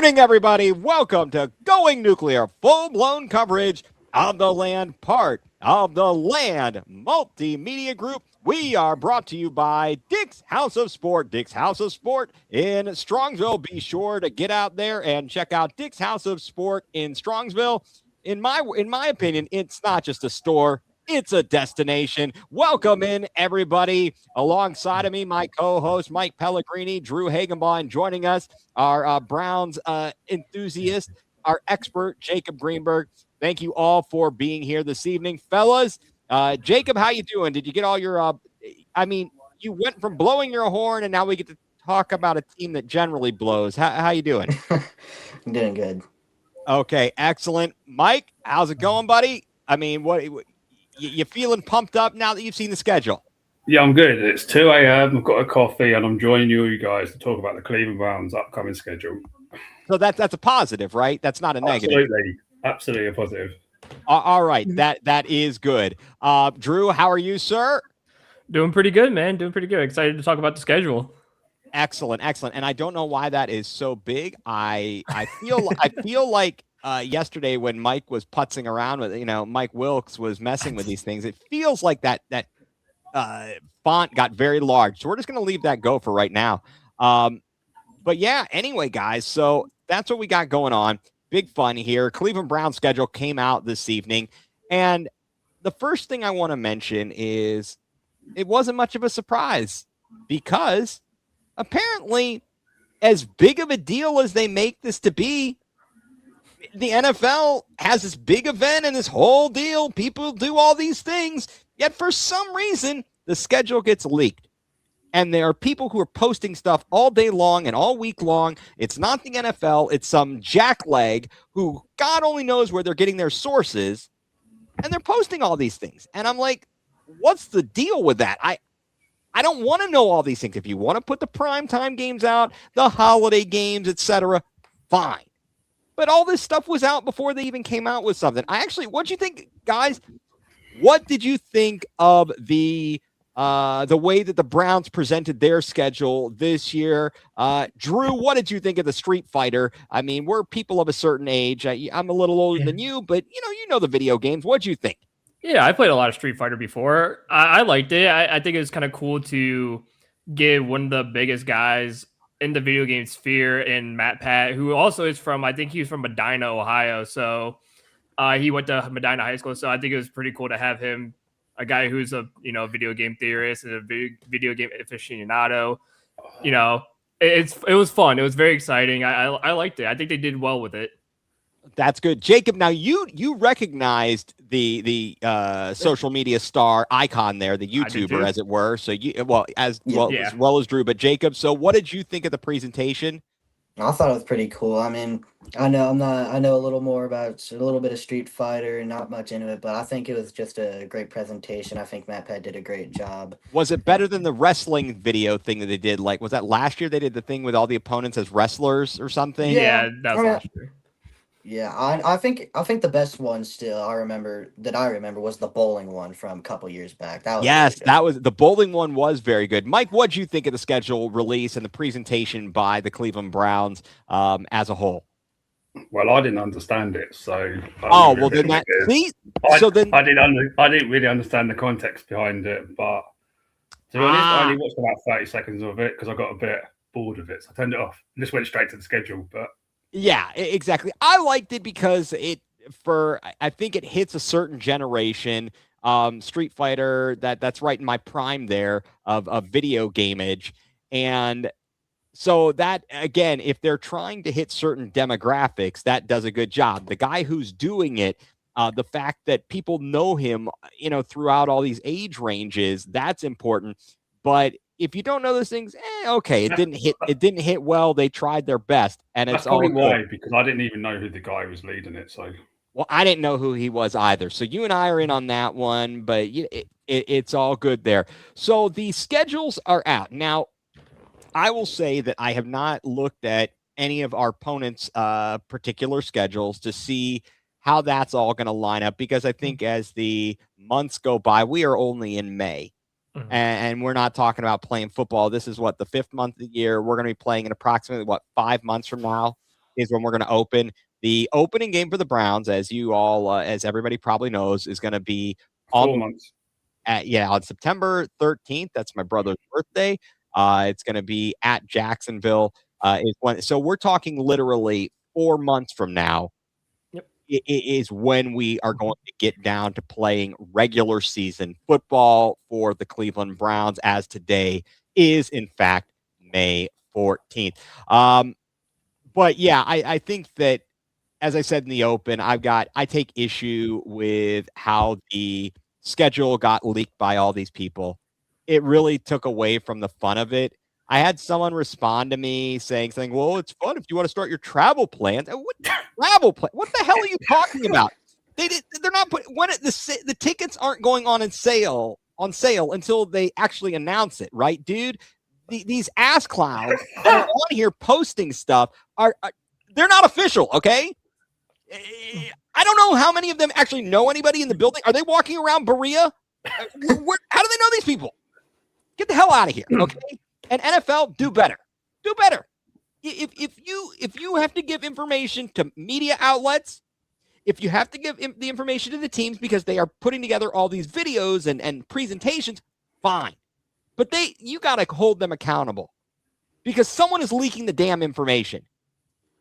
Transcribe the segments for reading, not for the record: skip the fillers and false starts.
evening, everybody. Welcome to Going Nuclear, full-blown coverage of the Land, part of the Land Multimedia Group. We are brought to you by Dick's House of Sport. Dick's House of Sport in Strongsville. Be sure to get out there and check out Dick's House of Sport in Strongsville. In my opinion, it's not just a store. It's a destination. Welcome in, everybody. Alongside of me, my co-host, Mike Pellegrini, Drew Hagenbaugh, joining us, our Browns enthusiast, our expert, Jacob Greenberg. Thank you all for being here this evening. Fellas, Jacob, how you doing? Did you get all your you went from blowing your horn, and now we get to talk about a team that generally blows. How you doing? I'm doing good. Okay, excellent. Mike, how's it going, buddy? I mean, what you feeling pumped up now that you've seen the schedule? Yeah, I'm good. It's 2 a.m. I've got a coffee, and I'm joining you guys to talk about the Cleveland Browns' upcoming schedule. So that's a positive, right? That's not a negative. Absolutely a positive. All right, that is good. Drew, how are you, sir? Doing pretty good, man. Doing pretty good. Excited to talk about the schedule. Excellent. And I don't know why that is so big. I feel like yesterday when Mike was putzing around with, Mike Wilkes was messing with these things. It feels like that font got very large. So we're just going to leave that go for right now. But yeah, anyway, guys, so that's what we got going on. Big fun here. Cleveland Browns schedule came out this evening. And the first thing I want to mention is it wasn't much of a surprise because apparently as big of a deal as they make this to be, the NFL has this big event and this whole deal. People do all these things. Yet for some reason, the schedule gets leaked. And there are people who are posting stuff all day long and all week long. It's not the NFL. It's some jackleg who God only knows where they're getting their sources. And they're posting all these things. And I'm like, what's the deal with that? I don't want to know all these things. If you want to put the primetime games out, the holiday games, etc., fine. But all this stuff was out before they even came out with something. What'd you think, guys? What did you think of the way that the Browns presented their schedule this year? Drew, what did you think of the Street Fighter? I mean, we're people of a certain age. I'm a little older than you, but you know the video games. What'd you think? Yeah, I played a lot of Street Fighter before. I liked it. I think it was kind of cool to give one of the biggest guys in the video game sphere in Matt Pat, who also is from, I think he was from Medina, Ohio. So he went to Medina High School. So I think it was pretty cool to have him, a guy who's a video game theorist and a video game aficionado. It was fun. It was very exciting. I liked it. I think they did well with it. That's good, Jacob. Now you recognized the social media star icon there, the YouTuber, as it were. So as well as Drew. But Jacob, so what did you think of the presentation? I thought it was pretty cool. I mean, I know a little more about a little bit of Street Fighter and not much into it, but I think it was just a great presentation. I think Matt Pat did a great job. Was it better than the wrestling video thing that they did? Like, was that last year they did the thing with all the opponents as wrestlers or something? Yeah, that was last year. Yeah, I think the best one still I remember was the bowling one from a couple years back. That was the bowling one was very good. Mike, what'd you think of the schedule release and the presentation by the Cleveland Browns as a whole? Well, I didn't understand it, so I didn't really understand the context behind it. But to be honest, I only watched about 30 seconds of it because I got a bit bored of it, so I turned it off. I just went straight to the schedule, but. Yeah, exactly. I liked it because I think it hits a certain generation. Street Fighter, that's right in my prime there of video gameage. And so that, again, if they're trying to hit certain demographics, that does a good job. The guy who's doing it, the fact that people know him, throughout all these age ranges, that's important. But if you don't know those things, okay, it didn't hit well. They tried their best, and that's it's all probably why, because I didn't even know who the guy was leading it. So, well, I didn't know who he was either. So you and I are in on that one, but it's all good there. So the schedules are out now. I will say that I have not looked at any of our opponents' particular schedules to see how that's all going to line up, because I think as the months go by, we are only in May. Mm-hmm. And we're not talking about playing football. This is the 5th month of the year. We're going to be playing in approximately 5 months from now. is when we're going to open. The opening game for the Browns, as you all, as everybody probably knows, is going to be 4 months. on September 13th. That's my brother's birthday. It's going to be at Jacksonville. So we're talking literally 4 months from now. Yep. It is when we are going to get down to playing regular season football for the Cleveland Browns, as today is in fact May 14th. But yeah, I think that, as I said in the open, I take issue with how the schedule got leaked by all these people. It really took away from the fun of it. I had someone respond to me saying something, well, it's fun if you want to start your travel plans. What travel plan? What the hell are you talking about? They're not putting the tickets aren't going on sale until they actually announce it, right, dude? These ass clowns that are on here posting stuff are they're not official, okay? I don't know how many of them actually know anybody in the building. Are they walking around Berea? How do they know these people? Get the hell out of here, okay? And NFL, do better. Do better. If you have to give information to media outlets, if you have to give the information to the teams because they are putting together all these videos and presentations, fine. But you got to hold them accountable because someone is leaking the damn information.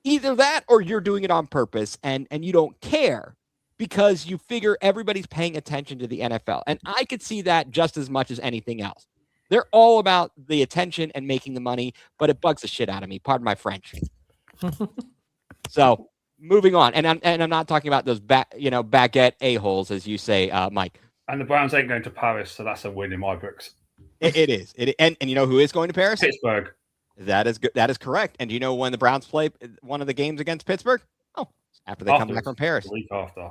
Either that or you're doing it on purpose and you don't care because you figure everybody's paying attention to the NFL. And I could see that just as much as anything else. They're all about the attention and making the money, but it bugs the shit out of me. Pardon my French. So moving on. And I'm not talking about those baguette a-holes, as you say, Mike. And the Browns ain't going to Paris, so that's a win in my books. It is. And you know who is going to Paris? Pittsburgh. That is good. That is correct. And do you know when the Browns play one of the games against Pittsburgh? Oh, after they come back from Paris. The week after.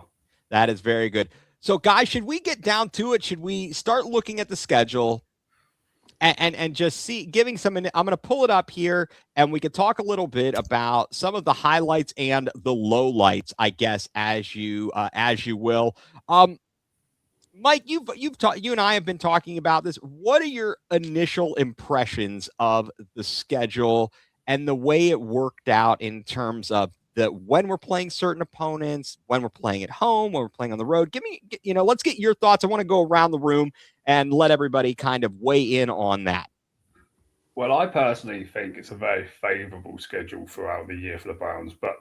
That is very good. So, guys, should we get down to it? Should we start looking at the schedule and just giving some? I'm going to pull it up here, and we could talk a little bit about some of the highlights and the lowlights, I guess, as you will. Mike, you and I have been talking about this. What are your initial impressions of the schedule and the way it worked out in terms of when we're playing certain opponents, when we're playing at home, when we're playing on the road? Let's get your thoughts. I want to go around the room and let everybody kind of weigh in on that. Well, I personally think it's a very favourable schedule throughout the year for the Browns. But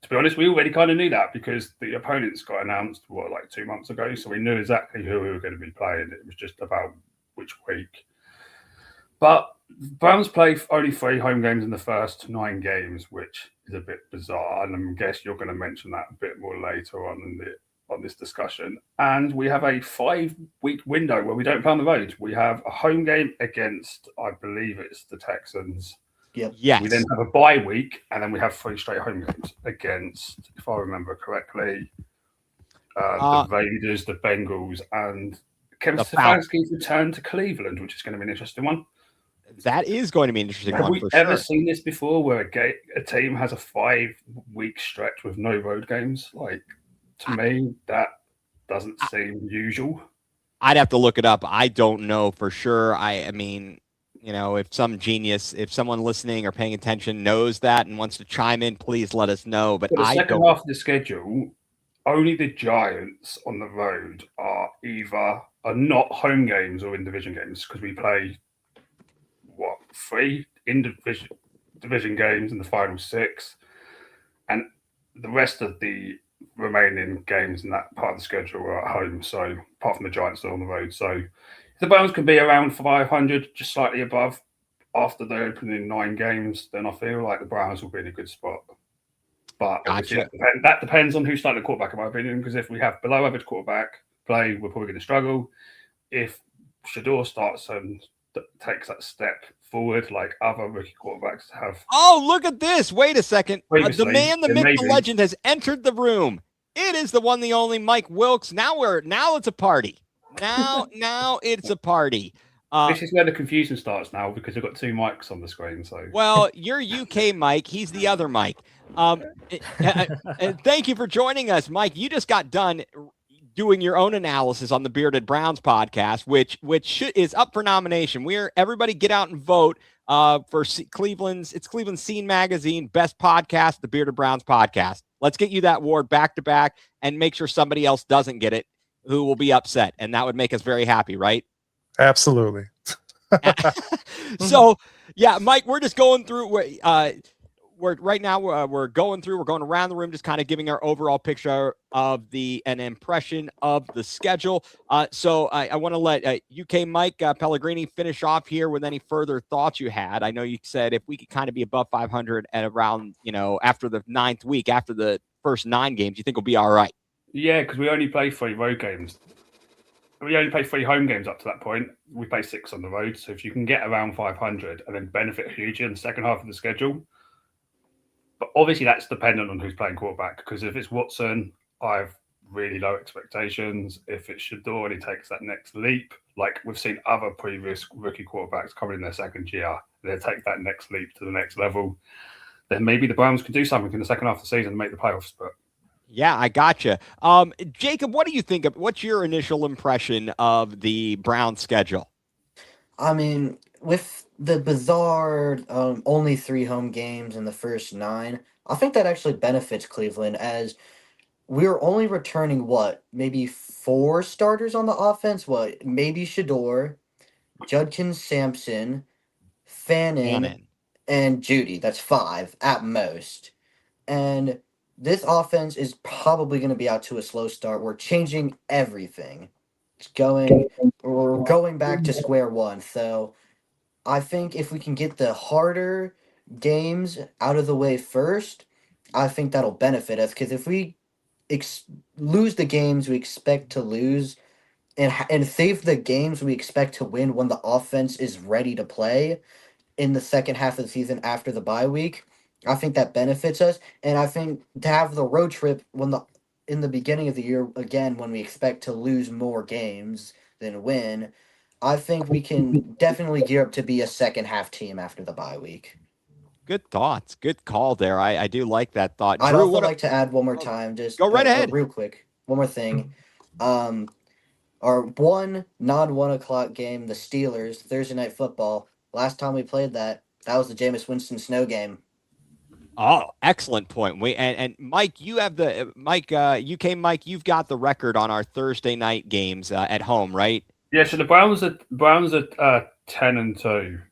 to be honest, we already kind of knew that because the opponents got announced, 2 months ago. So we knew exactly who we were going to be playing. It was just about which week. But Browns play only 3 home games in the first 9 games, which is a bit bizarre. And I guess you're going to mention that a bit more later on this discussion. And we have a 5-week window where we don't play on the road. We have a home game against, I believe it's the Texans. Yep. Yes. We then have a bye week, and then we have 3 straight home games against, if I remember correctly, the Raiders, the Bengals, and Kevin Stefanski's return to Cleveland, which is going to be an interesting one. That is going to be an interesting one. Have we ever seen this before where a team has a 5-week stretch with no road games? To me, that doesn't seem usual. I'd have to look it up. I don't know for sure. I mean, if some genius, if someone listening or paying attention knows that and wants to chime in, please let us know. But the second half of the schedule, only the Giants on the road are not home games or in division games because we play 3 in division games in the final 6, and the rest of the remaining games in that part of the schedule are at home. So apart from the Giants, they're on the road. So if the Browns can be around 500, just slightly above after the opening 9 games, then I feel like the Browns will be in a good spot. But gotcha. That depends on who's starting the quarterback, in my opinion, because if we have below average quarterback play, we're probably going to struggle. If Shador starts and takes that step forward like other rookie quarterbacks have. Oh, look at this. Wait a second. The man, the myth, maybe. The legend has entered the room. It is the one, the only Mike Wilkes. Now it's a party. Now it's a party. This is where the confusion starts now because we've got 2 mics on the screen. So well, you're UK Mike. He's the other Mike. Thank you for joining us, Mike. You just got done doing your own analysis on the Bearded Browns podcast, which is up for nomination. Everybody get out and vote. for Cleveland's Scene Magazine Best Podcast, the Bearded Browns podcast. Let's get you that award back to back and make sure somebody else doesn't get it who will be upset. And that would make us very happy, right? Absolutely. So, yeah, Mike, we're just going through. We're going around the room, just kind of giving our overall picture of an impression of the schedule. So I want to let UK Mike Pellegrini finish off here with any further thoughts you had. I know you said if we could kind of be above 500 at around, after the 9th week, after the first 9 games, you think we'll be all right? Yeah, because we only play 3 road games. We only play 3 home games up to that point. We play 6 on the road. So if you can get around 500 and then benefit hugely in the second half of the schedule. But obviously that's dependent on who's playing quarterback. Because if it's Watson, I have really low expectations. If it's Shador and he takes that next leap, like we've seen other previous rookie quarterbacks coming in their second year, they take that next leap to the next level, then maybe the Browns can do something in the second half of the season and make the playoffs. But yeah, I gotcha. Jacob, what do you think what's your initial impression of the Browns schedule? I mean, with the bizarre only 3 home games in the first 9, I think that actually benefits Cleveland, as we're only returning maybe 4 starters on the offense. Maybe Shador, Judkins, Sampson, Fannin, and Judy. That's 5 at most. And this offense is probably going to be out to a slow start. We're changing everything. We're going back to square one. So I think if we can get the harder games out of the way first, I think that'll benefit us. Because if we lose the games we expect to lose and save the games we expect to win when the offense is ready to play in the second half of the season after the bye week, I think that benefits us. And I think to have the road trip in the beginning of the year, again, when we expect to lose more games than win, I think we can definitely gear up to be a second half team after the bye week. Good thoughts. Good call there. I do like that thought. I'd also like to add one more time, just go right ahead. Real quick. One more thing. Our one non-1 o'clock game, the Steelers, Thursday Night Football. Last time we played that was the Jameis Winston snow game. Oh, excellent point. And Mike, you have UK Mike, you've got the record on our Thursday night games at home, right? yeah, so the Browns are 10-2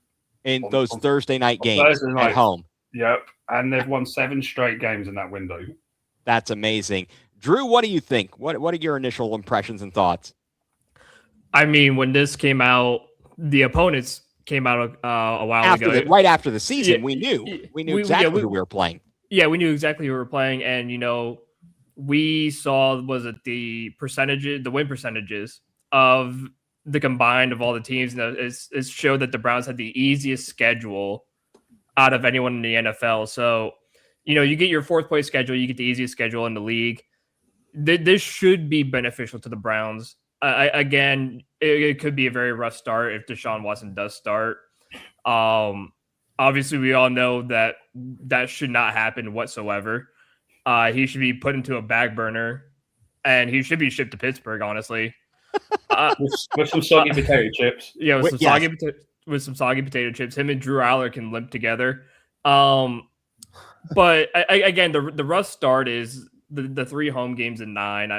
in those Thursday night games at home. Yep, and they've won 7 straight games in that window. That's amazing. Drew, what do you think? What are your initial impressions and thoughts? I mean, when this came out, the opponents came out a while ago. Right after the season, Yeah, we knew exactly who we were playing. Yeah, we knew exactly who we were playing, and we saw the win percentages of the combined of all the teams. It showed that the Browns had the easiest schedule out of anyone in the NFL. So, you get your 4th place schedule, you get the easiest schedule in the league. This should be beneficial to the Browns. Again, it could be a very rough start if Deshaun Watson does start. Obviously, we all know that should not happen whatsoever. He should be put into a back burner, and he should be shipped to Pittsburgh, honestly. With some soggy potato chips. Yeah, with some soggy potato chips. Him and Drew Aller can limp together. But again, the rough start is the 3 home games in 9.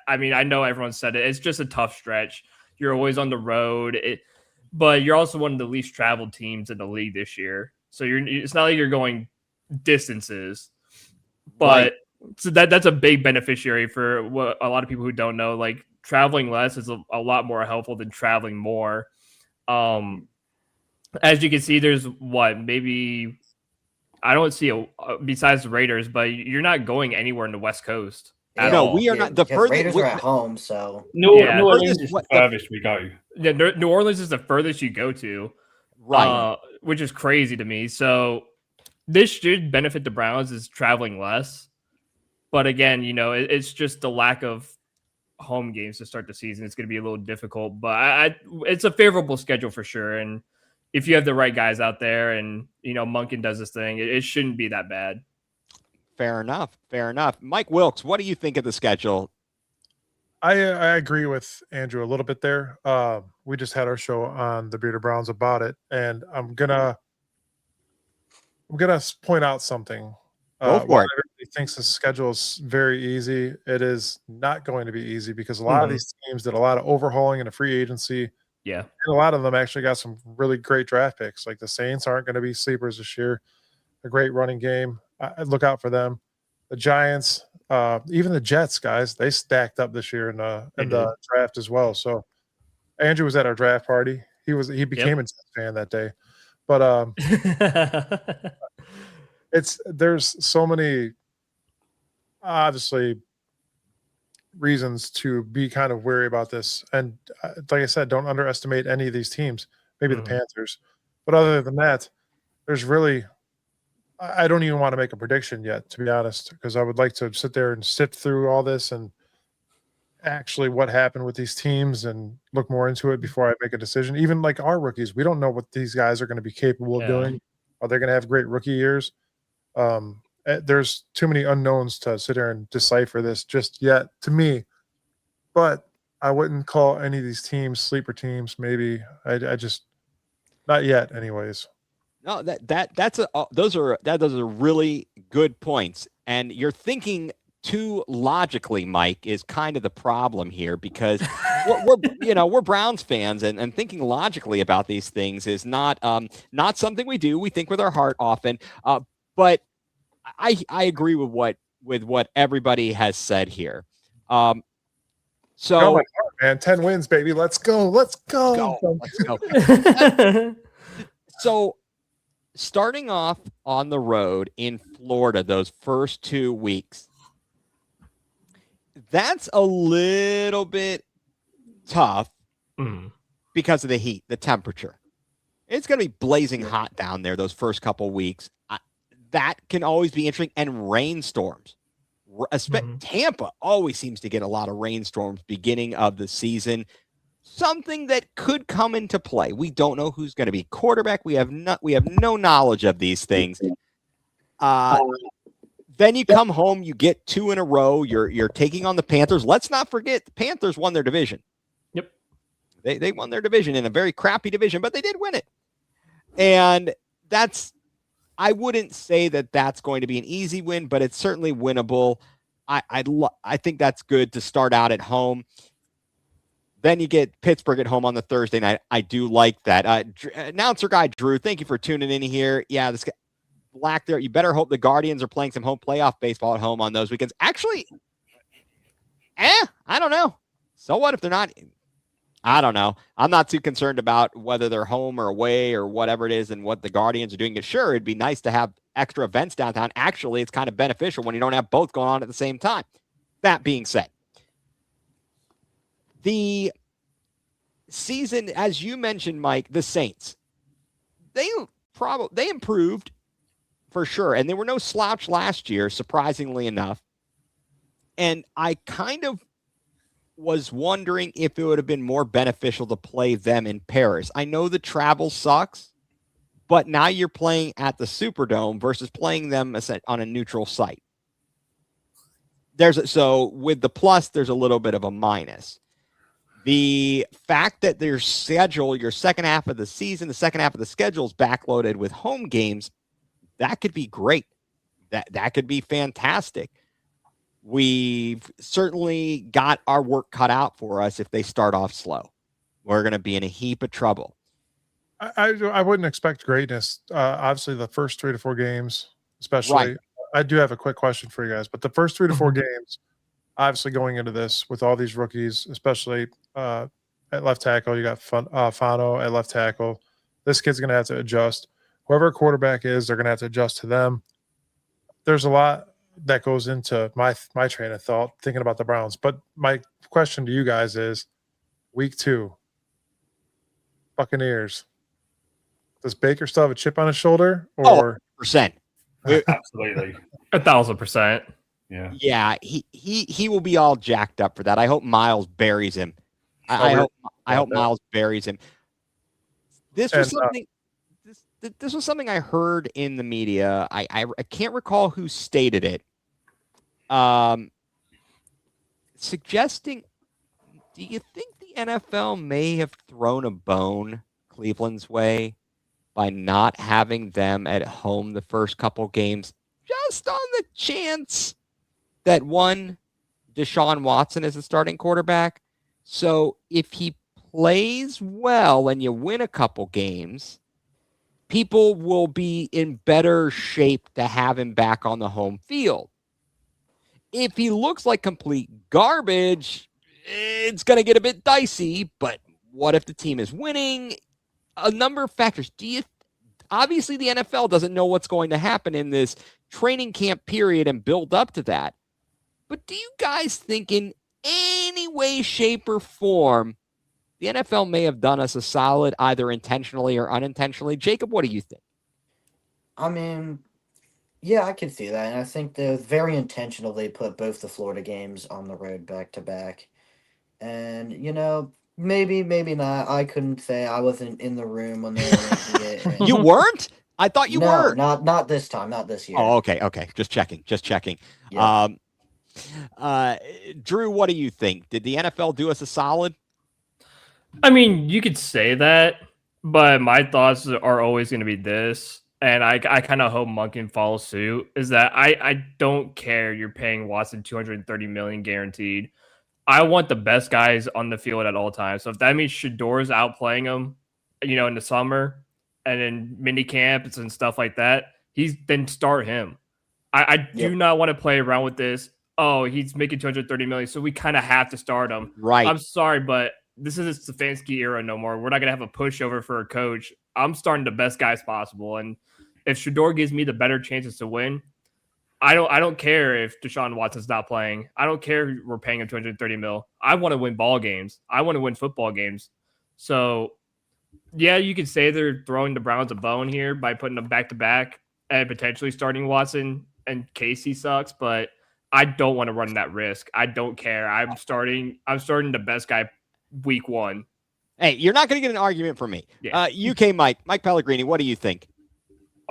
I mean, I know everyone said it. It's just a tough stretch. You're always on the road. But you're also one of the least traveled teams in the league this year. So it's not like you're going distances. But right. So that's a big beneficiary for what a lot of people who don't know. Like, traveling less is a lot more helpful than traveling more. As you can see, there's maybe I don't see besides the Raiders, but you're not going anywhere in the West Coast. No, we are not. The furthest Raiders are at home, so New Orleans is the furthest we go. Yeah, New Orleans is the furthest you go to, right? Which is crazy to me. So this should benefit the Browns is traveling less, but again, it's just the lack of home games to start the season. It's going to be a little difficult, but it's a favorable schedule for sure. And if you have the right guys out there, and Monken does this thing, it shouldn't be that bad. Fair enough. Mike Wilkes, what do you think of the schedule? I agree with Andrew a little bit there. We just had our show on the Bearded Browns about it, and I'm gonna I'm gonna point out something. Go for While it. everybody thinks the schedule is very easy, it is not going to be easy because a lot of these teams did a lot of overhauling in the free agency. Yeah. And a lot of them actually got some really great draft picks. Like the Saints aren't going to be sleepers this year. A great running game. Look out for them. The Giants, even the Jets, guys, they stacked up this year in the draft as well. So Andrew was at our draft party. He became a Jets fan that day. But there's so many obviously reasons to be kind of wary about this. And like I said, don't underestimate any of these teams. Maybe the Panthers, but other than that, there's really I don't even want to make a prediction yet, to be honest, because I would like to sit there and sit through all this and actually what happened with these teams and look more into it before I make a decision. Even like our rookies, we don't know what these guys are going to be capable of doing. Are they going to have great rookie years? There's too many unknowns to sit there and decipher this just yet to me. But I wouldn't call any of these teams sleeper teams. Maybe I just not yet, anyways. No, those are really good points, and you're thinking too logically, Mike, is kind of the problem here because we're Browns fans, and thinking logically about these things is not something we do. We think with our heart often, but I agree with what everybody has said here. So, go, man, 10 wins, baby. Let's go. Let's go. So, starting off on the road in Florida, those first 2 weeks, that's a little bit tough because of the heat, the temperature. It's going to be blazing hot down there those first couple weeks. That can always be interesting. And rainstorms. Tampa always seems to get a lot of rainstorms beginning of the season. Something that could come into play. We don't know who's going to be quarterback. We have no knowledge of these things. Then you come home, you get 2 in a row. You're taking on the Panthers. Let's not forget the Panthers won their division. Yep. They won their division in a very crappy division, but they did win it. And I wouldn't say that that's going to be an easy win, but it's certainly winnable. I think that's good to start out at home. Then you get Pittsburgh at home on the Thursday night. I do like that. Announcer guy Drew, thank you for tuning in here. Yeah, this guy, Black there. You better hope the Guardians are playing some home playoff baseball at home on those weekends. Actually, I don't know. So what if they're not? I don't know. I'm not too concerned about whether they're home or away or whatever it is and what the Guardians are doing. Sure, it'd be nice to have extra events downtown. Actually, it's kind of beneficial when you don't have both going on at the same time. That being said, the season, as you mentioned, Mike, the Saints, they improved for sure. And they were no slouch last year, surprisingly enough. And I kind of was wondering if it would have been more beneficial to play them in Paris. I know the travel sucks, but now you're playing at the Superdome versus playing them on a neutral site. So with the plus, there's a little bit of a minus. The fact that their schedule, your second half of the season, the second half of the schedule is backloaded with home games, that could be great. That could be fantastic. We've certainly got our work cut out for us if they start off slow. We're going to be in a heap of trouble. I wouldn't expect greatness. Obviously, the first 3 to 4 games, especially. Right. I do have a quick question for you guys, but the first 3 to 4 games, obviously going into this with all these rookies, especially at left tackle, you got Fano at left tackle. This kid's going to have to adjust. Whoever quarterback is, they're going to have to adjust to them. There's a lot that goes into my train of thought thinking about the Browns. But my question to you guys is, week 2, Buccaneers. Does Baker still have a chip on his shoulder? Or 100%. Absolutely. 1,000%. Yeah. Yeah, he will be all jacked up for that. I hope Miles buries him. I hope Miles buries him. This was something. This was something I heard in the media. I can't recall who stated it. Suggesting, do you think the NFL may have thrown a bone Cleveland's way by not having them at home the first couple games, just on the chance that one, Deshaun Watson is a starting quarterback. So if he plays well and you win a couple games, people will be in better shape to have him back on the home field. If he looks like complete garbage, it's going to get a bit dicey, but what if the team is winning? A number of factors. Obviously the NFL doesn't know what's going to happen in this training camp period and build up to that. But do you guys think in any way, shape, or form, the NFL may have done us a solid, either intentionally or unintentionally? Jacob, what do you think? I mean, yeah, I can see that. And I think they're very intentional. They put both the Florida games on the road back to back. And, maybe not. I couldn't say. I wasn't in the room when they were making it. And You weren't? I thought you were. Not this time. Not this year. Oh, okay. Just checking. Yep. Drew, what do you think? Did the NFL do us a solid? I mean, you could say that, but my thoughts are always going to be this, and I kind of hope Monken follows suit, is that I don't care you're paying Watson $230 million guaranteed. I want the best guys on the field at all times. So if that means Shador's out playing him, in the summer and in mini camps and stuff like that, then start him. I do not want to play around with this. Oh, he's making $230 million, so we kind of have to start him. Right. I'm sorry, but this is a Stefanski era no more. We're not going to have a pushover for a coach. I'm starting the best guys possible. And if Shador gives me the better chances to win, I don't care if Deshaun Watson's not playing. I don't care if we're paying him $230 million. I want to win ball games. I want to win football games. So, yeah, you could say they're throwing the Browns a bone here by putting them back-to-back and potentially starting Watson in case he sucks, but I don't want to run that risk. I don't care. I'm starting the best guy week one. Hey, you're not going to get an argument from me. Yeah. UK Mike Pellegrini, what do you think?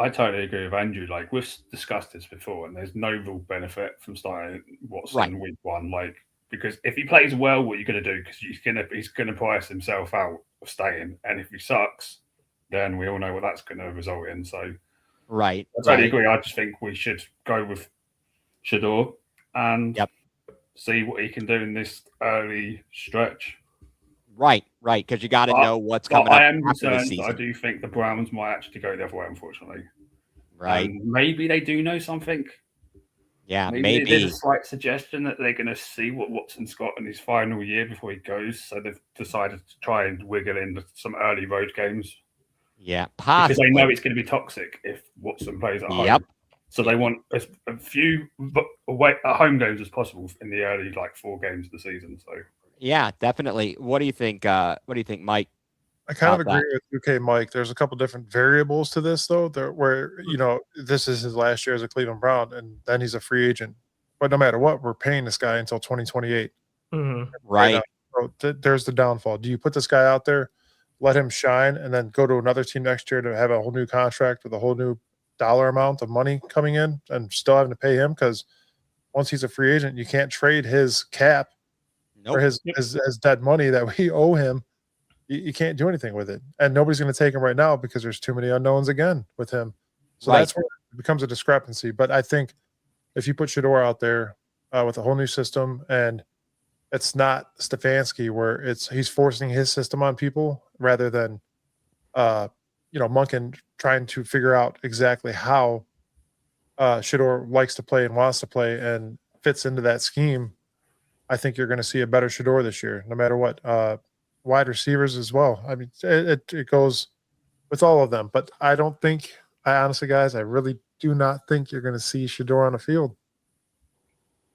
I totally agree with Andrew. Like, we've discussed this before, and there's no real benefit from starting Watson week one. Like, because if he plays well, what are you going to do? Because he's gonna price himself out of staying, and if he sucks, then we all know what that's going to result in. So, I totally agree. I just think we should go with Shador and see what he can do in this early stretch. Right, because you got to know what's coming up. I am concerned. I do think the Browns might actually go the other way, unfortunately. Right. And maybe they do know something. Yeah, maybe. There's a slight suggestion that they're going to see what Watson's got in his final year before he goes. So they've decided to try and wiggle in some early road games. Yeah, possibly. Because they know it's going to be toxic if Watson plays at home. Yep. So they want a few away at home games as possible in the early 4 games of the season. So. Yeah, definitely. What do you think? Mike? I kind of agree with UK Mike. There's a couple different variables to this, though, where this is his last year as a Cleveland Brown, and then he's a free agent. But no matter what, we're paying this guy until 2028. Mm-hmm. Right. So there's the downfall. Do you put this guy out there, let him shine, and then go to another team next year to have a whole new contract with a whole new dollar amount of money coming in and still having to pay him? Because once he's a free agent, you can't trade his cap. Nope. Or his dead money that we owe him. You can't do anything with it. And nobody's going to take him right now because there's too many unknowns again with him. So that's where it becomes a discrepancy. But I think if you put Shador out there with a whole new system, and it's not Stefanski where he's forcing his system on people rather than Monken trying to figure out exactly how Shador likes to play and wants to play and fits into that scheme. I think you're going to see a better Shador this year, no matter what. Wide receivers as well. I mean, it goes with all of them. But I honestly, guys, I really do not think you're going to see Shador on the field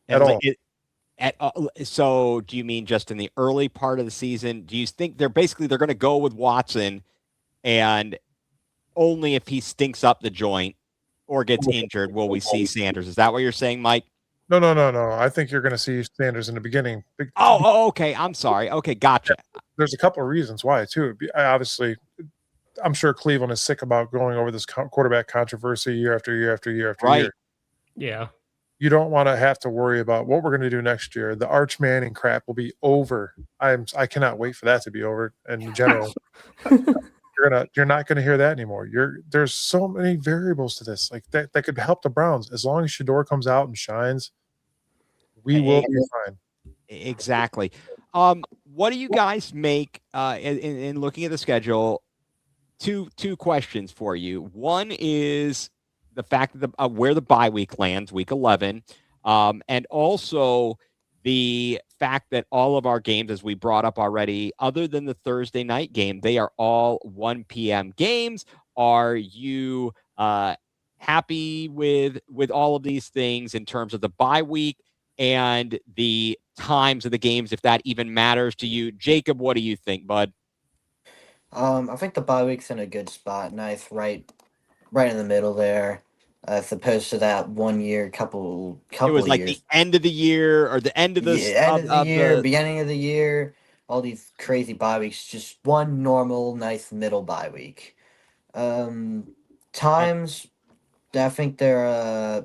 at all. So do you mean just in the early part of the season? Do you think they're going to go with Watson, and only if he stinks up the joint or gets injured will we see Sanders? Is that what you're saying, Mike? No. I think you're going to see Sanders in the beginning. Oh, okay. I'm sorry. Okay, gotcha. There's a couple of reasons why, too. Obviously, I'm sure Cleveland is sick about going over this quarterback controversy year after year after year after year. Yeah. You don't want to have to worry about what we're going to do next year. The Arch Manning crap will be over. I cannot wait for that to be over in general. you're not gonna hear that anymore. There's so many variables to this, like that could help the Browns. As long as Shador comes out and shines, we will be fine. Exactly. What do you guys make in looking at the schedule? Two questions for you. One is the fact that where the bye week lands, week 11, and also the fact that all of our games, as we brought up already, other than the Thursday night game, they are all 1 p.m. games. Are you happy with all of these things in terms of the bye week and the times of the games, if that even matters to you? Jacob, what do you think, bud? I think the bye week's in a good spot. Nice, right in the middle there, as opposed to that 1 year, couple It was like years. the end of the year or the end of the End of the year, beginning of the year. All these crazy bye weeks. Just one normal, nice middle bye week. Times, I think they're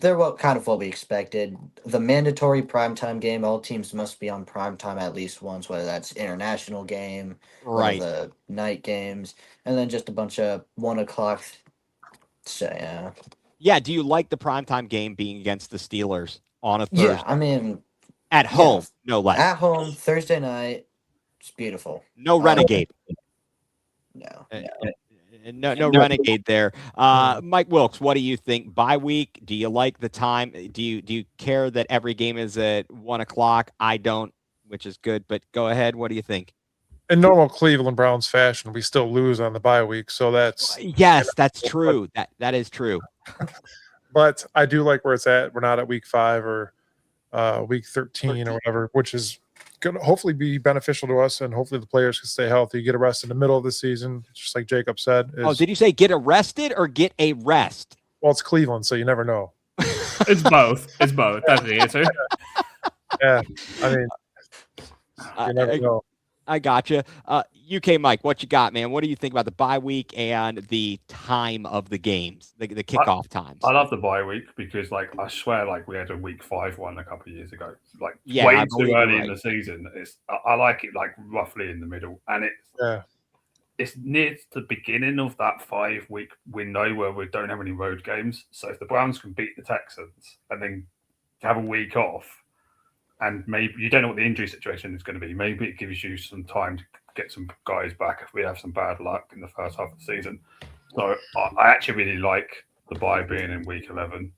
what we expected. The mandatory primetime game, all teams must be on primetime at least once, whether that's international game, right. the night games, and then just a bunch of 1 o'clock. So yeah. Yeah. Do you like the primetime game being against the Steelers on a Thursday? Yeah, I mean, at home, no less. At home, Thursday night. It's beautiful. No renegade. No. No renegade there. Mike Wilkes, what do you think? Bye week? Do you like the time? Do you care that every game is at 1 o'clock? I don't, which is good. But go ahead. What do you think? In normal Cleveland Browns fashion, we still lose on the bye week, so that's that's true. That is true. But I do like where it's at. We're not at week 5 or week 13 or whatever, which is going to hopefully be beneficial to us, and hopefully the players can stay healthy, get a rest in the middle of the season, just like Jacob said. Did you say get arrested or get a rest? Well, it's Cleveland, so you never know. It's both. It's both. That's the answer. Yeah, I mean, you never know. I gotcha. UK Mike, what you got, man? What do you think about the bye week and the time of the games, the kickoff times? I love the bye week because, I swear, we had a week 5 one a couple of years ago. Yeah, way too early in the season. I like it roughly in the middle, and it's near the beginning of that 5-week window where we don't have any road games. So if the Browns can beat the Texans and then have a week off, and maybe you don't know what the injury situation is going to be. Maybe it gives you some time to get some guys back if we have some bad luck in the first half of the season. So I actually really like the bye being in week 11.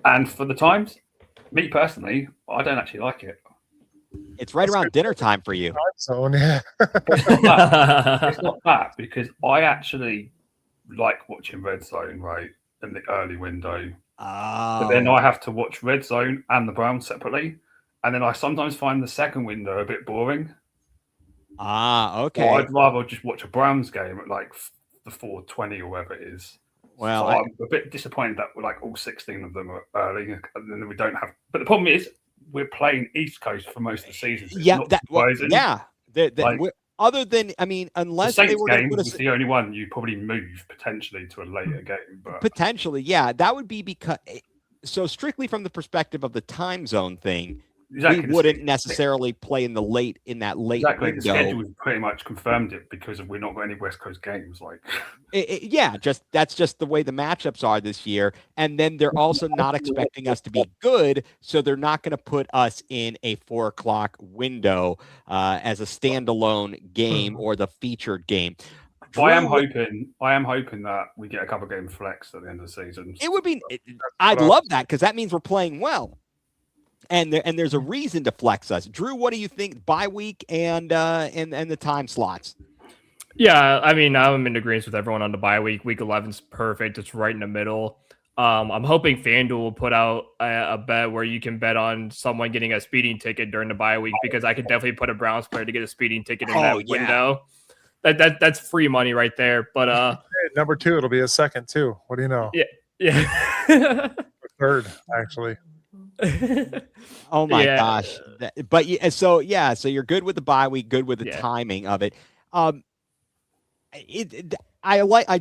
And for the times, me personally, I don't actually like it. It's right around dinner time for you. Zone, yeah. It's not that, because I actually like watching Red Zone, right, in the early window. But then I have to watch Red Zone and the Browns separately. And then I sometimes find the second window a bit boring. Okay. So I'd rather just watch a Browns game at the 4:20 or whatever it is. Well, so I'm a bit disappointed that all 16 of them are early, and then we don't have. But the problem is we're playing East Coast for most of the season. Other than, unless the they were game going to put was the only one you probably move potentially to a later game. But potentially, yeah, that would be because. So strictly from the perspective of the time zone thing. Exactly. We wouldn't necessarily play in that late exactly. window. The schedule pretty much confirmed it because we're not got any West Coast games. That's just the way the matchups are this year. And then they're also not expecting us to be good, so they're not going to put us in a 4 o'clock window as a standalone game or the featured game. I am hoping that we get a couple of game flex at the end of the season. It would be. I'd love that because that means we're playing well. And there's a reason to flex us. Drew, what do you think? Bye week and the time slots. Yeah, I'm in agreement with everyone on the bye week. Week 11's perfect. It's right in the middle. I'm hoping FanDuel will put out a bet where you can bet on someone getting a speeding ticket during the bye week, because I could definitely put a Browns player to get a speeding ticket in that window. That's free money right there. But number 2, it'll be a second too. What do you know? Yeah. Third, actually. Oh my gosh! So you're good with the bye week, good with the timing of it. I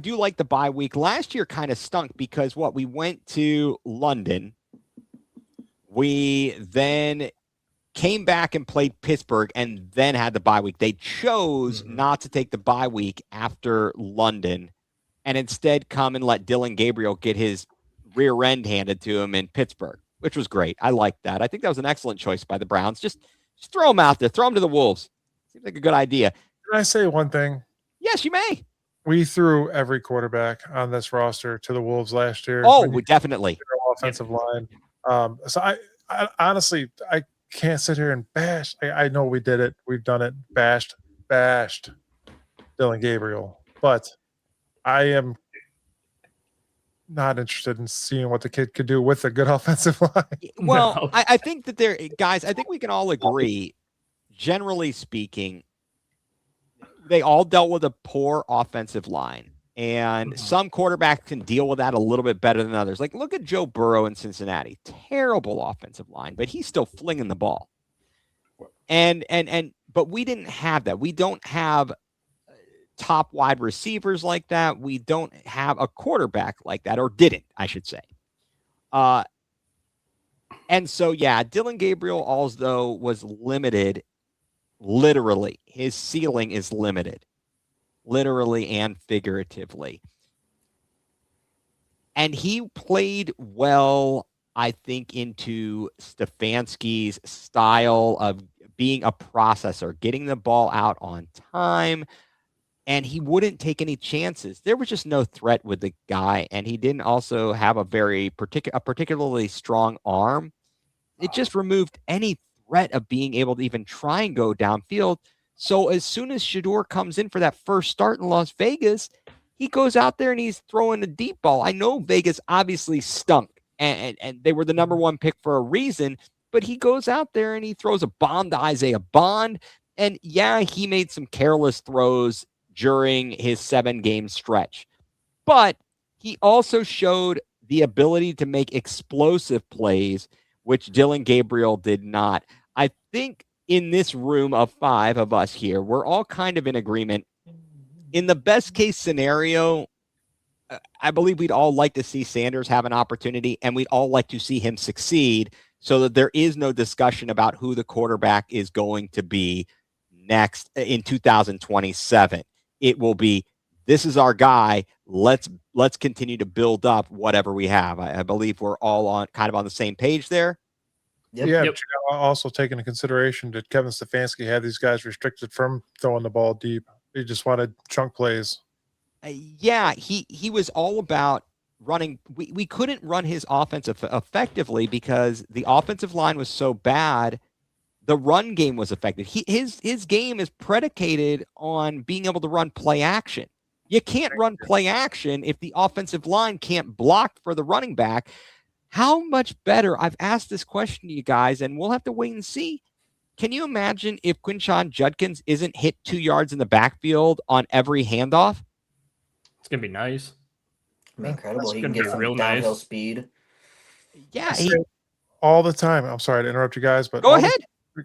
do like the bye week. Last year kind of stunk because we went to London. We then came back and played Pittsburgh, and then had the bye week. They chose not to take the bye week after London, and instead come and let Dylan Gabriel get his rear end handed to him in Pittsburgh, which was great. I liked that. I think that was an excellent choice by the Browns. Just throw him out there. Throw him to the Wolves. Seems like a good idea. Can I say one thing? Yes, you may. We threw every quarterback on this roster to the Wolves last year. Oh, we definitely. Offensive line. So I honestly, I can't sit here and bash. I know we did it. We've done it. Bashed Dylan Gabriel. But I am not interested in seeing what the kid could do with a good offensive line. Well, No. I think that guys, I think we can all agree, generally speaking, they all dealt with a poor offensive line. And some quarterbacks can deal with that a little bit better than others. Like, look at Joe Burrow in Cincinnati. Terrible offensive line, but he's still flinging the ball. But we didn't have that. We don't have top wide receivers like that. We don't have a quarterback like that, or didn't, I should say. And so, yeah, Dylan Gabriel also was limited. Literally, his ceiling is limited, literally and figuratively. And he played well, I think, into Stefanski's style of being a processor, getting the ball out on time, and he wouldn't take any chances. There was just no threat with the guy, and he didn't also have a particularly strong arm. It just removed any threat of being able to even try and go downfield. So as soon as Shador comes in for that first start in Las Vegas, he goes out there and he's throwing a deep ball. I know Vegas obviously stunk, and they were the number one pick for a reason, but he goes out there and he throws a bomb to Isaiah Bond. And yeah, he made some careless throws during his 7-game stretch, but he also showed the ability to make explosive plays, which Dylan Gabriel did not. I think in this room of 5 of us here, we're all kind of in agreement. In the best case scenario, I believe we'd all like to see Sanders have an opportunity, and we'd all like to see him succeed so that there is no discussion about who the quarterback is going to be next in 2027. It will be, this is our guy. Let's continue to build up whatever we have. I believe we're all on the same page there. Yep. Yeah, but you gotta also take into consideration that Kevin Stefanski had these guys restricted from throwing the ball deep. He just wanted chunk plays. Yeah, he was all about running. We couldn't run his offense effectively because the offensive line was so bad. The run game was effective. His game is predicated on being able to run play action. You can't run play action if the offensive line can't block for the running back. How much better? I've asked this question to you guys, and we'll have to wait and see. Can you imagine if Quinshon Judkins isn't hit 2 yards in the backfield on every handoff? It's gonna be nice. Incredible. That's He can gonna get be some real downhill nice. speed. Yeah, All the time. I'm sorry to interrupt you guys, but go ahead.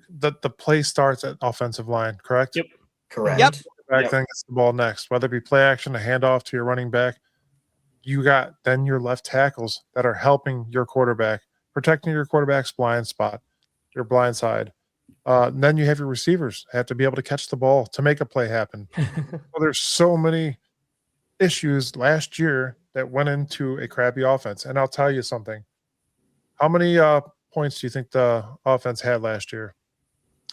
The play starts at offensive line, correct? Yep. Correct. Yep. Back then gets the ball next, whether it be play action, a handoff to your running back. You got then your left tackles that are helping your quarterback, protecting your quarterback's blind spot, your blind side. Then you have your receivers have to be able to catch the ball to make a play happen. Well, there's so many issues last year that went into a crappy offense. And I'll tell you something. How many points do you think the offense had last year?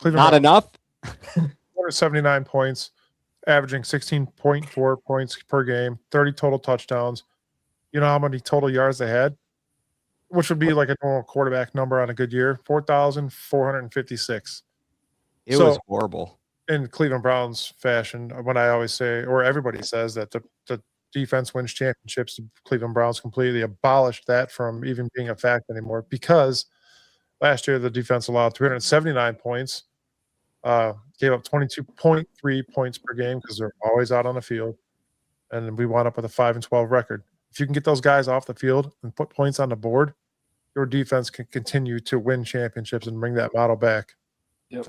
Cleveland Not enough. 479 points, averaging 16.4 points per game, 30 total touchdowns. You know how many total yards they had? Which would be like a normal quarterback number on a good year, 4,456. It was horrible. In Cleveland Browns fashion, when I always say, or everybody says that the defense wins championships, the Cleveland Browns completely abolished that from even being a fact anymore because last year the defense allowed 379 points, gave up 22.3 points per game because they're always out on the field, and we wound up with a 5-12 record. If you can get those guys off the field and put points on the board, your defense can continue to win championships and bring that model back. Yep.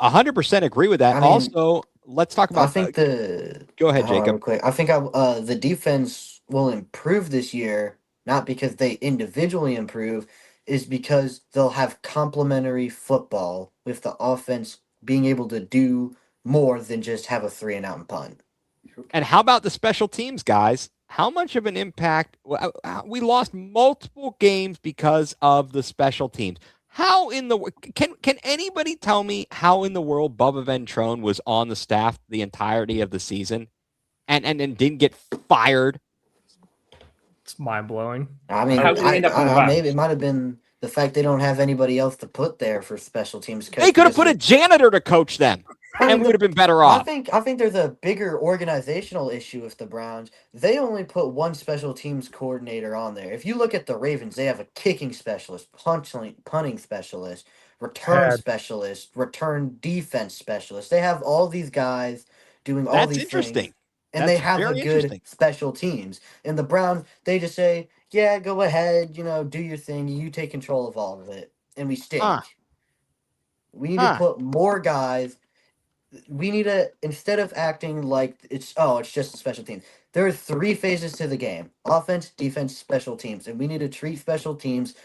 100% agree with that. I mean, also, let's talk about. I think Go ahead, hold on real Jacob. quick. I think the defense will improve this year, not because they individually improve. is because they'll have complementary football with the offense being able to do more than just have a 3-and-out and punt. And how about the special teams, guys? How much of an impact? We lost multiple games because of the special teams. How in the can anybody tell me how in the world Bubba Ventrone was on the staff the entirety of the season, and didn't get fired? It's mind blowing. I mean, How did we end up on the maybe Rams? it might have been the fact they don't have anybody else to put there for special teams. They could have put a janitor to coach them, and we would have been better off. I think there's a bigger organizational issue with the Browns. They only put one special teams coordinator on there. If you look at the Ravens, they have a kicking specialist, punting specialist, return specialist, return defense specialist. They have all these guys doing all That's these interesting. things, and they have a good special teams. And the Browns, they just say, "Yeah, go ahead, do your thing. You take control of all of it," and we stink. We need to put more guys. We need to, instead of acting like it's just a special team. There are 3 phases to the game: offense, defense, special teams, and we need to treat special teams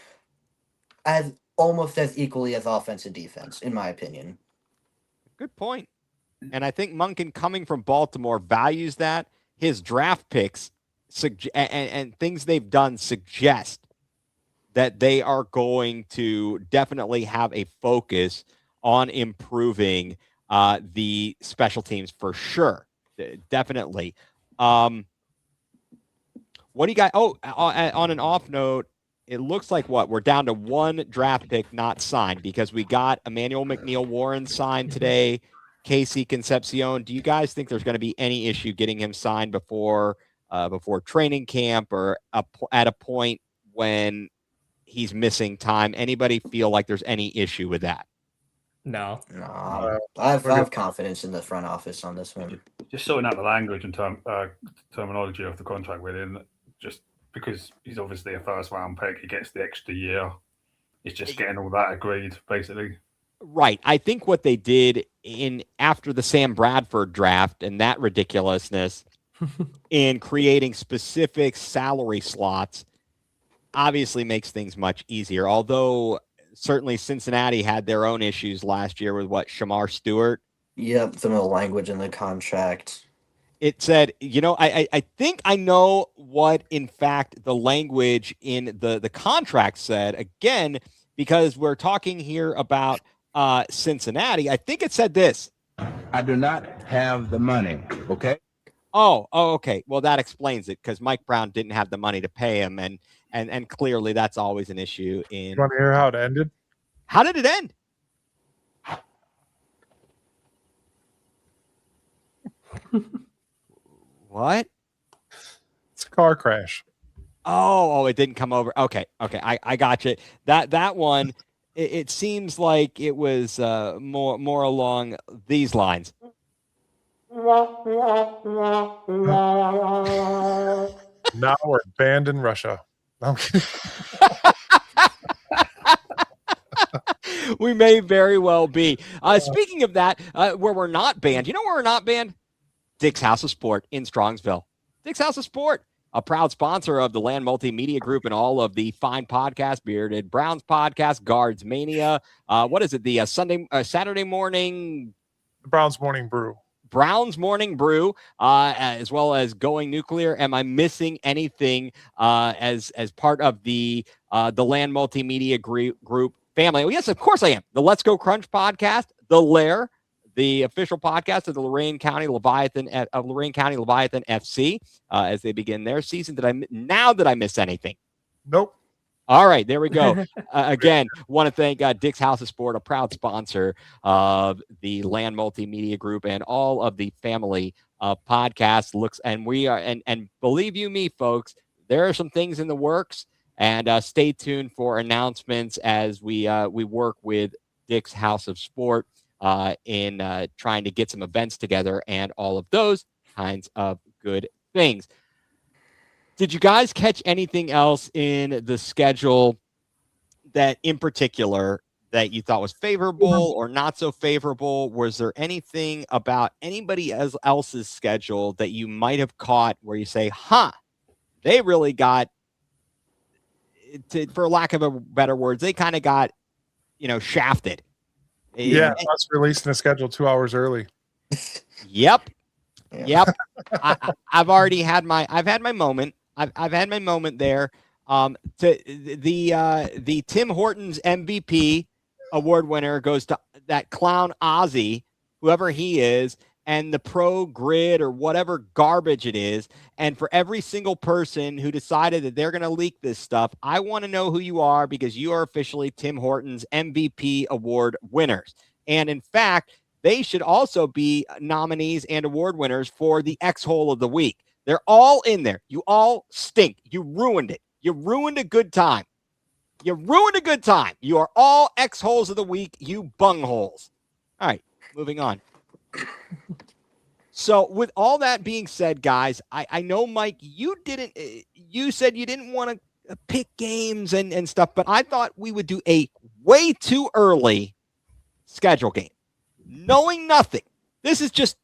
as almost as equally as offense and defense, in my opinion. Good point. And I think Monken, coming from Baltimore, values that. His draft picks and things they've done suggest that they are going to definitely have a focus on improving the special teams for sure. Definitely. What do you got? Oh, on an off note, it looks like we're down to 1 draft pick not signed because we got Emmanuel McNeil-Warren signed today. Casey Concepcion. Do you guys think there's going to be any issue getting him signed before training camp or at a point when he's missing time? Anybody feel like there's any issue with that? No. I have confidence in the front office on this one. Just sorting out the language and terminology of the contract with him, just because he's obviously a first-round pick, he gets the extra year. It's just getting all that agreed, basically. Right. I think what they did after the Sam Bradford draft and that ridiculousness in creating specific salary slots obviously makes things much easier. Although certainly Cincinnati had their own issues last year with Shamar Stewart. Yep, some of the language in the contract. It said, I think I know what, in fact, the language in the contract said, again, because we're talking here about Cincinnati. I think it said this: I do not have the money. Okay. Oh, okay. Well, that explains it, because Mike Brown didn't have the money to pay him, and clearly that's always an issue. You want to hear how it ended? How did it end? What? It's a car crash. Oh, it didn't come over. Okay. I got you. That one. It seems like it was more along these lines. Now we're banned in Russia. We may very well be. Speaking of that, where we're not banned, where we're not banned? Dick's House of Sport in Strongsville. Dick's House of Sport, a proud sponsor of the Land Multimedia Group and all of the fine podcasts, Bearded Browns podcast, Guards Mania. What is it? The Saturday morning, Browns Morning Brew. Browns Morning Brew, as well as Going nuCLEar. Am I missing anything as part of the Land Multimedia Group family? Oh, yes, of course I am. The Let's Go Crunch podcast, The Lair, the official podcast of the Lorain County Leviathan FC, as they begin their season. Did I miss anything? Nope. All right, there we go. Again, want to thank Dick's House of Sport, a proud sponsor of the Land Multimedia Group and all of the family podcasts. And we are, and believe you me, folks, there are some things in the works. And stay tuned for announcements as we work with Dick's House of Sport in trying to get some events together and all of those kinds of good things. Did you guys catch anything else in the schedule that in particular that you thought was favorable or not so favorable? Was there anything about anybody else's schedule that you might have caught where you say, they really got for lack of a better words, they kind of got, shafted. Yeah, us releasing the schedule 2 hours early. Yep. Yeah. Yep. I've already had my moment. I've had my moment there. To the Tim Hortons MVP award winner goes to that clown Ozzy, whoever he is, and the Pro Grid or whatever garbage it is. And for every single person who decided that they're going to leak this stuff, I want to know who you are, because you are officially Tim Hortons MVP award winners. And in fact, they should also be nominees and award winners for the X-Hole of the Week. They're all in there. You all stink. You ruined it. You ruined a good time. You ruined a good time. You are all X-Holes of the Week, you bungholes. All right, moving on. So with all that being said, guys, I know, Mike, you said you didn't want to pick games and stuff, but I thought we would do a way too early schedule game. Knowing nothing. This is just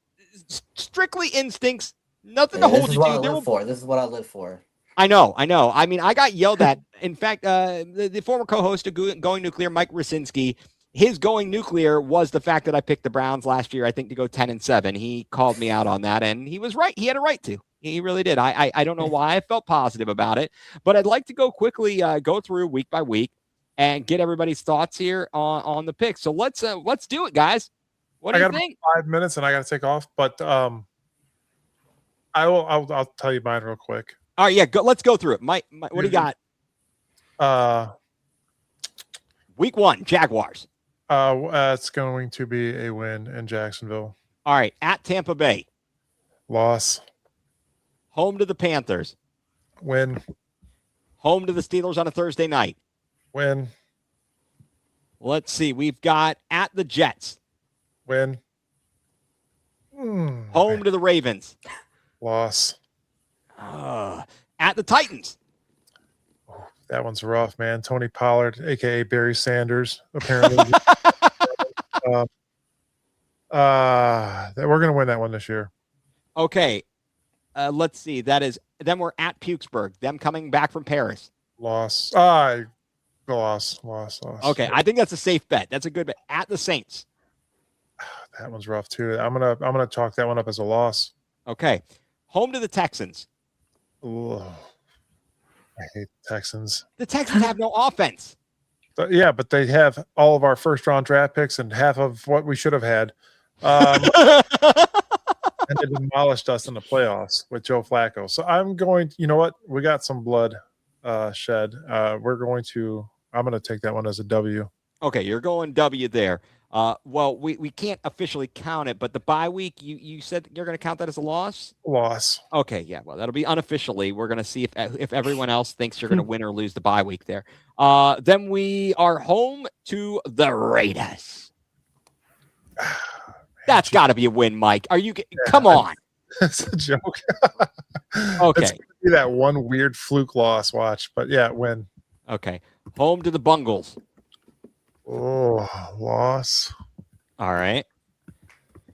strictly instincts. Nothing to hold you to. This is what I live for. I know. I mean, I got yelled at. In fact, the former co-host of Going nuCLEar, Mike Rasinski, his Going nuCLEar was the fact that I picked the Browns last year, I think, to go 10-7. He called me out on that, and he was right. He had a right to. He really did. I don't know why I felt positive about it, but I'd like to go quickly, go through week by week and get everybody's thoughts here on the picks. So let's do it, guys. What do you think? 5 minutes and I got to take off, but I'll tell you mine real quick. All right, yeah, let's go through it. Mike, what do you got? Week 1, Jaguars. It's going to be a win in Jacksonville. All right, at Tampa Bay. Loss. Home to the Panthers. Win. Home to the Steelers on a Thursday night. Win. Let's see. We've got at the Jets. Win. Home to the Ravens. Loss. At the Titans. Oh, that one's rough, man. Tony Pollard, a.k.a. Barry Sanders, apparently. We're going to win that one this year. Okay. Let's see. Then we're at Pukesburg. Them coming back from Paris. Loss. Loss. Okay. I think that's a safe bet. That's a good bet. At the Saints. That one's rough too. I'm gonna chalk that one up as a loss. Okay. Home to the Texans. Ooh, I hate the Texans. The Texans have no offense. Yeah, but they have all of our first round draft picks and half of what we should have had. And they demolished us in the playoffs with Joe Flacco. So I'm going, you know what? We got some blood shed. I'm going to take that one as a W. Okay, you're going W there. Well, we can't officially count it, but the bye week, you said you're going to count that as a loss? Loss. Okay, yeah. Well, that'll be unofficially. We're going to see if everyone else thinks you're going to win or lose the bye week there. Then we are home to the Raiders. That's got to be a win, Mike. Are you? Come on. That's a joke. Okay. It's going to be that one weird fluke loss. Watch, but yeah, win. Okay. Home to the Bungles. Oh, loss. All right.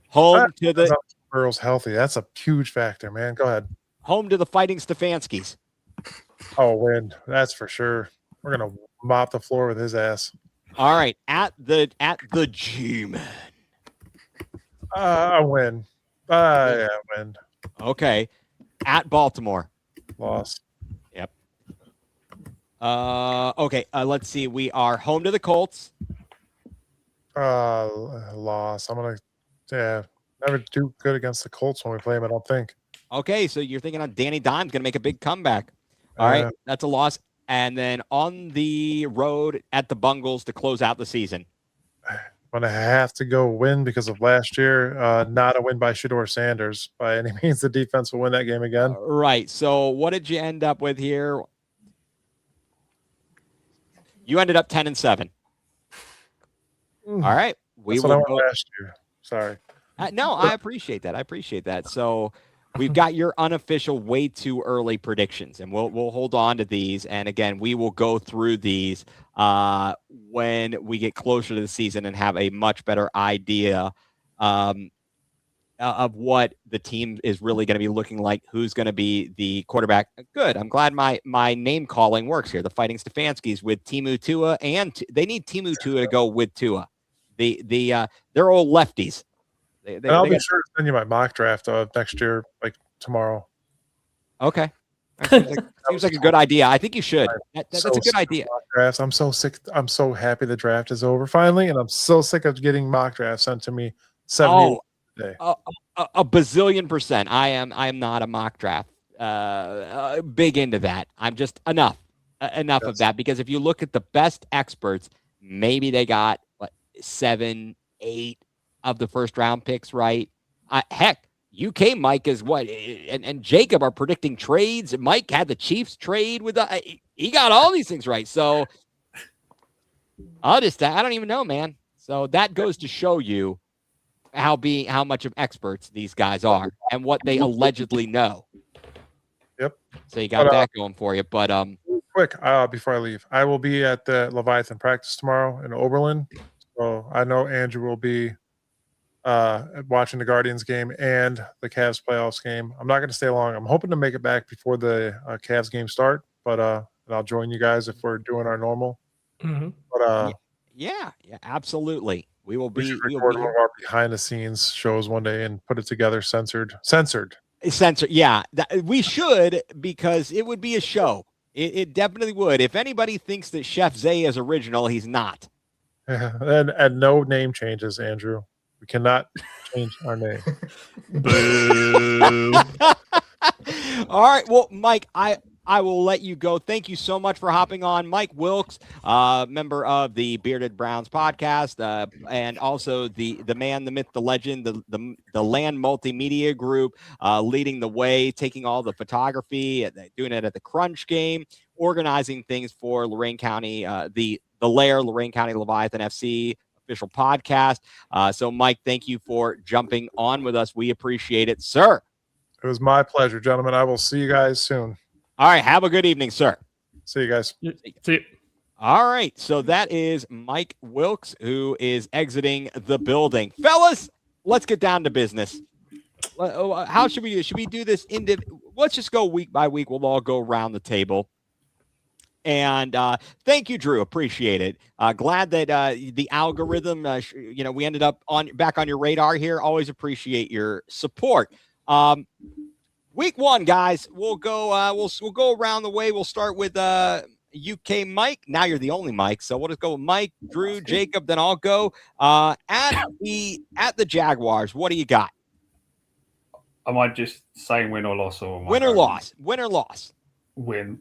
Home to the Burrow's healthy. That's a huge factor, man. Go ahead. Home to the Fighting Stefanskis. Oh, win. That's for sure. We're gonna mop the floor with his ass. All right. At the G-Man. I win. Yeah, win. Okay. At Baltimore. Loss. Yep. Okay. Let's see. We are home to the Colts. Loss. I'm gonna never do good against the Colts when we play them, I don't think. Okay, so you're thinking on Danny Dimes going to make a big comeback. All right, that's a loss. And then on the road at the Bungles to close out the season. I'm going to have to go win because of last year. Not a win by Shedeur Sanders by any means. The defense will win that game again. Right. So what did you end up with here? You ended up 10-7. All right. That's what I won last year. Sorry. No, I appreciate that. So we've got your unofficial way too early predictions, and we'll hold on to these. And again, we will go through these when we get closer to the season and have a much better idea. of what the team is really going to be looking like, who's going to be the quarterback. Good. I'm glad my name calling works here. The Fighting Stefanskis with Timu Tua, and they need Timu Tua to go with Tua. They're all lefties. And I'll be sure to send you my mock draft of next year, like tomorrow. Okay. Seems like a good idea. I think you should. That's a good idea. Drafts. I'm so sick. I'm so happy the draft is over finally, and I'm so sick of getting mock drafts sent to me 70 day. A bazillion %. I am not a mock draft big into that. I'm just enough of that, because if you look at the best experts, maybe they got 7, 8 of the first round picks right. Heck, UK Mike is what, and Jacob are predicting trades. Mike had the Chiefs trade with he got all these things right. So I don't even know, man. So that goes to show you how much of experts these guys are and what they allegedly know. Yep. So you got that going for you. But quick, before I leave, I will be at the Leviathan practice tomorrow in Oberlin. So I know Andrew will be watching the Guardians game and the Cavs playoffs game. I'm not going to stay long. I'm hoping to make it back before the Cavs game start, but I'll join you guys if we're doing our normal. Mm-hmm. But yeah, absolutely. We will be. We should record one of our behind the scenes shows one day and put it together, censored. Yeah, we should, because it would be a show. It definitely would. If anybody thinks that Chef Zay is original, he's not. And no name changes, Andrew. We cannot change our name. Boo. All right. Well, Mike, I will let you go. Thank you so much for hopping on. Mike Wilkes, member of the Bearded Browns podcast, and also the man, the myth, the legend, the Land Multimedia Group, leading the way, taking all the photography, doing it at the Crunch game, organizing things for Lorain County, the Lair, Lorain County Leviathan FC official podcast. So, Mike, thank you for jumping on with us. We appreciate it, sir. It was my pleasure, gentlemen. I will see you guys soon. All right. Have a good evening, sir. See you guys. See you. All right. So that is Mike Wilkes, who is exiting the building. Fellas, let's get down to business. How should we do? Should we do this? Let's just go week by week. We'll all go around the table. And thank you, Drew. Appreciate it. Glad that the algorithm, we ended up back on your radar here. Always appreciate your support. Week 1, guys. We'll go around the way. We'll start with UK Mike. Now you're the only Mike, so we'll just go with Mike, Drew, Jacob. Then I'll go at the Jaguars. What do you got? Am I just saying win or loss, or win or loss? Win or loss? Win.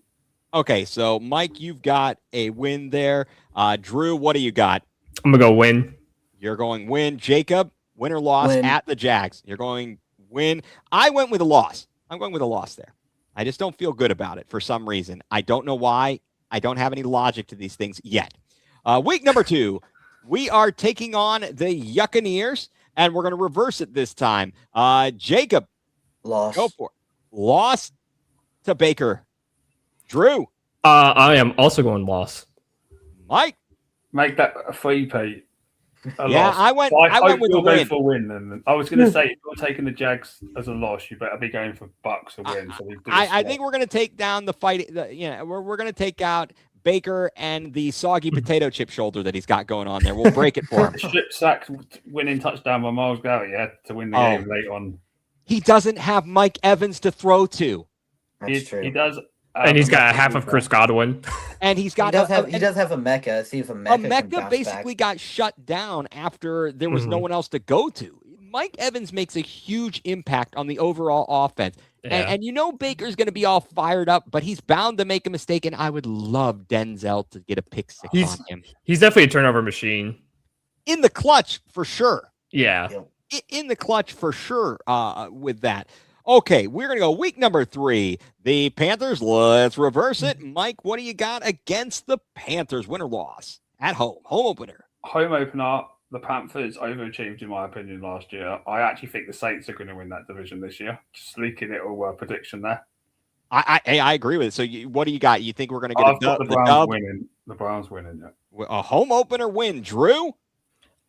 Okay, so Mike, you've got a win there. Drew, what do you got? I'm gonna go win. You're going win. Jacob, win or loss Win. at the Jags? You're going win. I went with a loss. I'm going with a loss there. I just don't feel good about it for some reason. I don't know why. I don't have any logic to these things yet. Week number 2, we are taking on the Yuccaneers, and we're going to reverse it this time. Jacob, Loss. go for it. Loss to Baker. Drew. I am also going loss. Mike. Make that a 3P. Yeah, I went with the win. For win. And I was going to say, if you're taking the Jags as a loss, you better be going for Bucks a win. So I think we're going to take down the fight. We're going to take out Baker and the soggy potato chip shoulder that he's got going on there. We'll break it for him. The strip sack winning touchdown by Myles Garrett, to win the game late on. He doesn't have Mike Evans to throw to. That's true. He does. And he's got half of Chris Godwin. And he's got he does have a Mecca. See if a Mecca basically got shut down after there was no one else to go to. Mike Evans makes a huge impact on the overall offense. Yeah. And Baker's going to be all fired up, but he's bound to make a mistake, and I would love Denzel to get a pick 6 on him. He's definitely a turnover machine. In the clutch, for sure. Yeah. In the clutch, for sure, with that. Okay, we're going to go week number 3. The Panthers, let's reverse it. Mike, what do you got against the Panthers? Win or loss? At home. Home opener. Home opener. The Panthers overachieved, in my opinion, last year. I actually think the Saints are going to win that division this year. Just leaking it all prediction there. I agree with it. So what do you got? You think we're going to get the Browns winning? The Browns winning, yeah. A home opener win. Drew?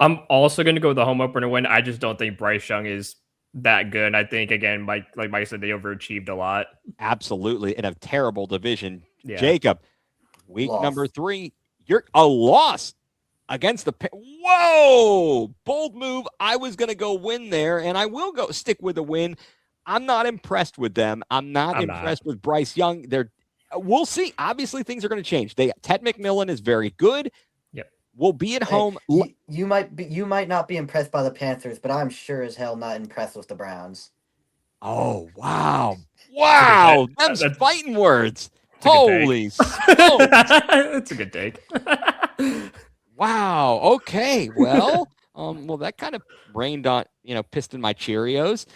I'm also going to go with the home opener win. I just don't think Bryce Young is that good. I think again, like Mike said, they overachieved a lot. Absolutely, in a terrible division. Yeah. Jacob, week Loss. number 3, you're a loss against the. Whoa, bold move. I was going to go win there, and I will go stick with a win. I'm not impressed with them. I'm not impressed with Bryce Young. We'll see. Obviously, things are going to change. Ted McMillan is very good. Yep. We'll be at home. You might not be impressed by the Panthers, but I'm sure as hell not impressed with the Browns. Oh wow, wow! That's fighting words. Holy smokes! That's a good take. Wow. Okay. Well, that kind of rained on, pissed in my Cheerios.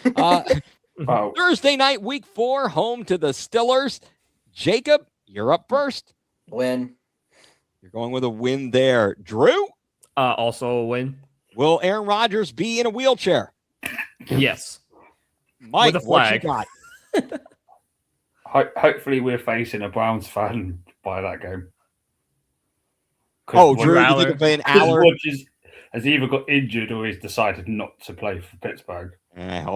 Thursday night, week 4, home to the Stillers. Jacob, you're up first. Win. You're going with a win there. Drew? Also a win. Will Aaron Rodgers be in a wheelchair? Yes. Mike, with a what you flag. got? Hopefully, we're facing a Browns fan by that game. Oh, Drew, you can play an Allard. Has either got injured or he's decided not to play for Pittsburgh.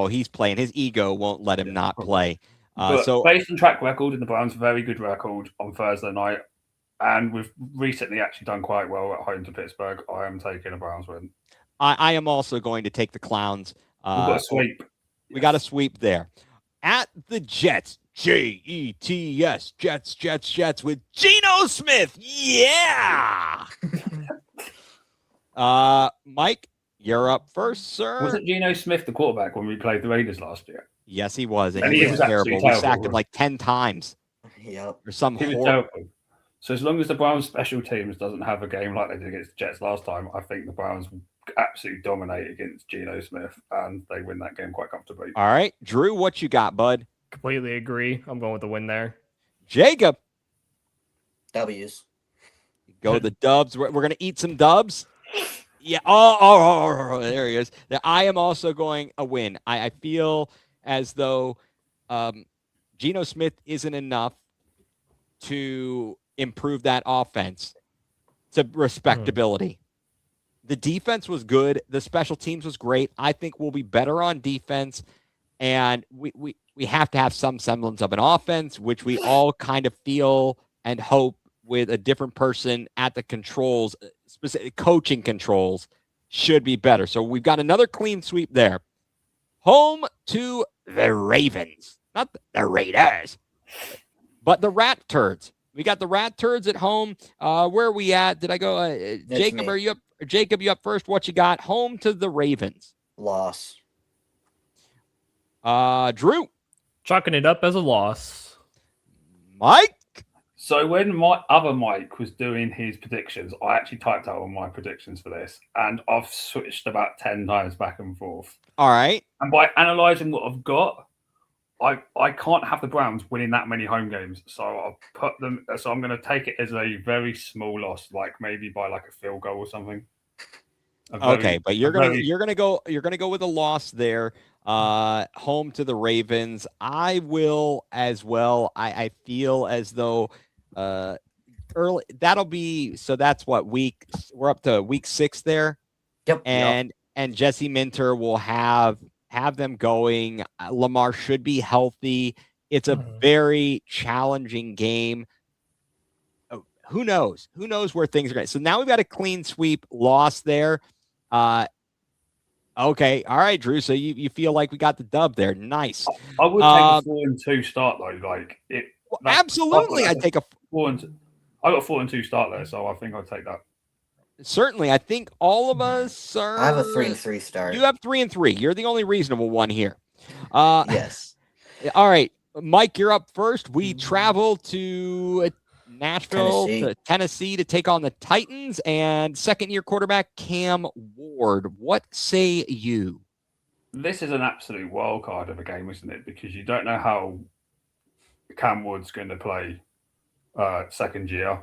He's playing. His ego won't let him not play. So, based on track record, and the Browns' very good record on Thursday night, and we've recently actually done quite well at home to Pittsburgh, I am taking a Browns win. I am also going to take the Clowns. We've got a sweep. We got a sweep there. At the Jets, Jets, Jets with Geno Smith. Yeah. Mike, you're up first, sir. Wasn't Geno Smith the quarterback when we played the Raiders last year? Yes, he was. And he was terrible. We sacked him like 10 times. Yep. Or some he was terrible. So as long as the Browns special teams doesn't have a game like they did against the Jets last time, I think the Browns will absolutely dominate against Geno Smith, and they win that game quite comfortably. All right. Drew, what you got, bud? Completely agree. I'm going with the win there. Jacob. W's. Go the Dubs. We're going to eat some Dubs. Yeah. Oh, there he is. I am also going a win. I feel as though Geno Smith isn't enough to improve that offense to respectability. The defense was good. The special teams was great. I think we'll be better on defense, and we have to have some semblance of an offense, which we all kind of feel and hope with a different person at the controls, specific coaching controls, should be better. So we've got another clean sweep there. Home to the Ravens, not the Raiders, but the Rat Turds. We got the Rat Turds at home. Where are we at? Did I go? Jacob, me. are you up? Jacob, you up first? What you got? Home to the Ravens. Loss. Drew. Chalking it up as a loss. Mike. So when my other Mike was doing his predictions, I actually typed out all my predictions for this, and I've switched about 10 times back and forth. All right. And by analysing what I've got, I can't have the Browns winning that many home games. So I'll put them. So I'm going to take it as a very small loss, like maybe by like a field goal or something. Okay, but you're gonna go with a loss there. Home to the Ravens. I will as well. I feel as though early that'll be so that's what we're up to week 6 there. Yep. And Jesse Minter will have them going. Lamar should be healthy. It's a very challenging game. Who knows? Who knows where things are going? So now we've got a clean sweep loss there. Okay. All right, Drew. So you feel like we got the dub there. Nice. I would take a 4-2 start though. Like it. Absolutely. I take a 4-2. I got a 4-2 start there, so I think I'll take that. Certainly. I think all of us are. I have a 3-3 start. You have 3-3. You're the only reasonable one here. Yes. All right, Mike, you're up first. We travel to Nashville, to Tennessee to take on the Titans and second-year quarterback Cam Ward. What say you? This is an absolute wild card of a game, isn't it? Because you don't know how Cam Ward's going to play second year.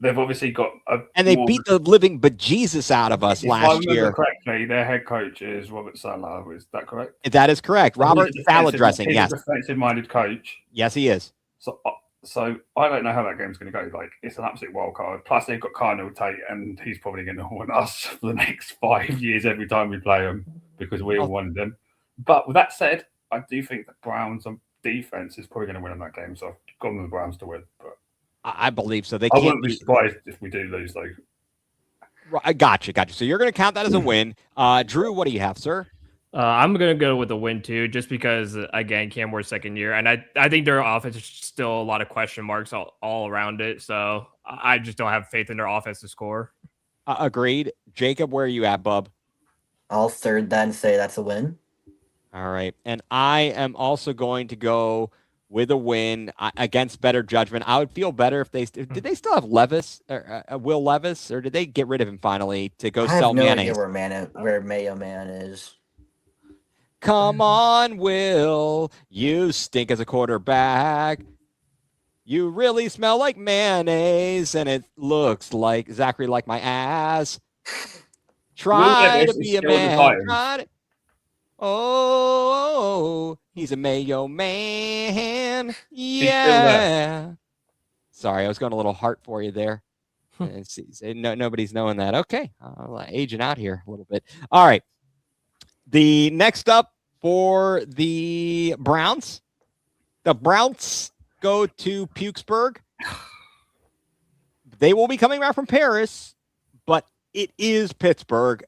They've obviously got and they beat the living bejesus out of us last year. Correctly, their head coach is Robert Saleh. Is that correct? That is correct. Robert Saleh dressing. He's yes, a defensive-minded coach. Yes, he is. So I don't know how that game's going to go. Like, it's an absolute wild card. Plus, they've got Cardinal Tate, and he's probably going to want us for the next 5 years every time we play him because we all wanted him. But with that said, I do think the Browns on defense is probably going to win in that game. So I've gone with the Browns to win. But I believe so. They I can't wouldn't be surprised if we do lose, though. I gotcha. So you're going to count that as a win. Drew, what do you have, sir? I'm gonna go with the win too, just because again, Cam Ward's second year, and I think their offense is still a lot of question marks all around it. So I just don't have faith in their offense to score. Agreed. Jacob, where are you at, bub? I'll third that and say that's a win. All right, and I am also going to go with a win against better judgment. I would feel better if did they still have Levis, or, Will Levis, or did they get rid of him finally to go I have sell no mayonnaise? idea where Mayo Man is. Come on, Will. You stink as a quarterback. You really smell like mayonnaise, and it looks like Zachary like my ass. Try to be a man. Try to... Oh, he's a Mayo man. Yeah. Sorry, I was going a little heart for you there. Nobody's knowing that. Okay, aging out here a little bit. All right. The next up for the Browns go to Pukesburg. They will be coming back from Paris, but it is Pittsburgh.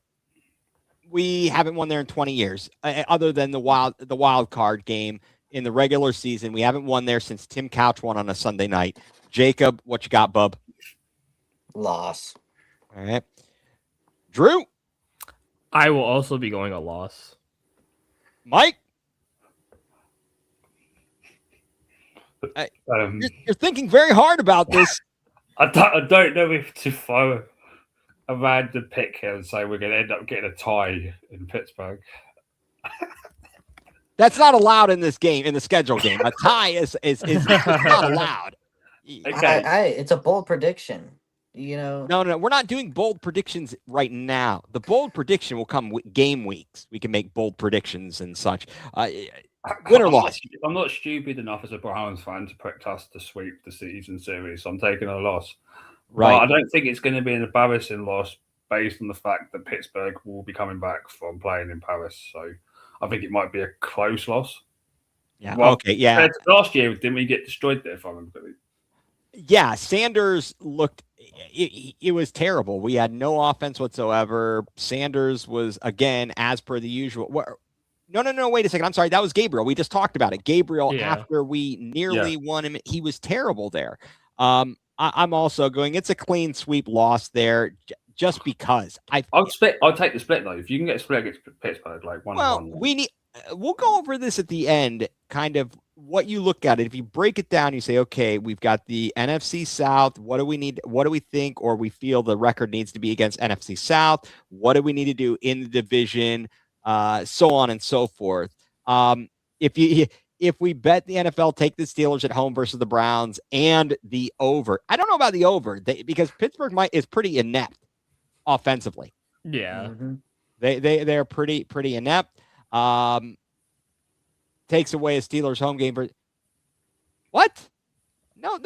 We haven't won there in 20 years, other than the wild card game in the regular season. We haven't won there since Tim Couch won on a Sunday night. Jacob, what you got, bub? Loss. All right. Drew? I will also be going a loss. Mike? You're thinking very hard about this. I don't know if to throw a random pick here and say we're going to end up getting a tie in Pittsburgh. That's not allowed in this game, in the schedule game. A tie is not allowed. Okay. It's a bold prediction. You know. No. We're not doing bold predictions right now. The bold prediction will come with game weeks. We can make bold predictions and such. Win or loss. I'm not stupid enough as a Browns fan to pick us to sweep the season series. So I'm taking a loss. Right. But I don't think it's going to be an embarrassing loss based on the fact that Pittsburgh will be coming back from playing in Paris. So I think it might be a close loss. Yeah. Well, okay. Yeah. Last year, didn't we get destroyed there? If I remember correctly? Yeah. Sanders looked. It was terrible. We had no offense whatsoever. Sanders was, again, as per the usual. No. Wait a second. I'm sorry. That was Gabriel. We just talked about it. Gabriel, after we nearly won him, he was terrible there. I'm also going, it's a clean sweep loss there just because. I'll take the split, though. If you can get a split against Pittsburgh, like 1-1. We'll go over this at the end, kind of what you look at it. If you break it down, you say, okay, we've got the NFC South. What do we need? What do we think or we feel the record needs to be against NFC South? What do we need to do in the division? So on and so forth. If we bet the NFL take the Steelers at home versus the Browns and the over, I don't know about the over because Pittsburgh is pretty inept offensively. Yeah, they're pretty inept. Takes away a Steelers home game. What? No.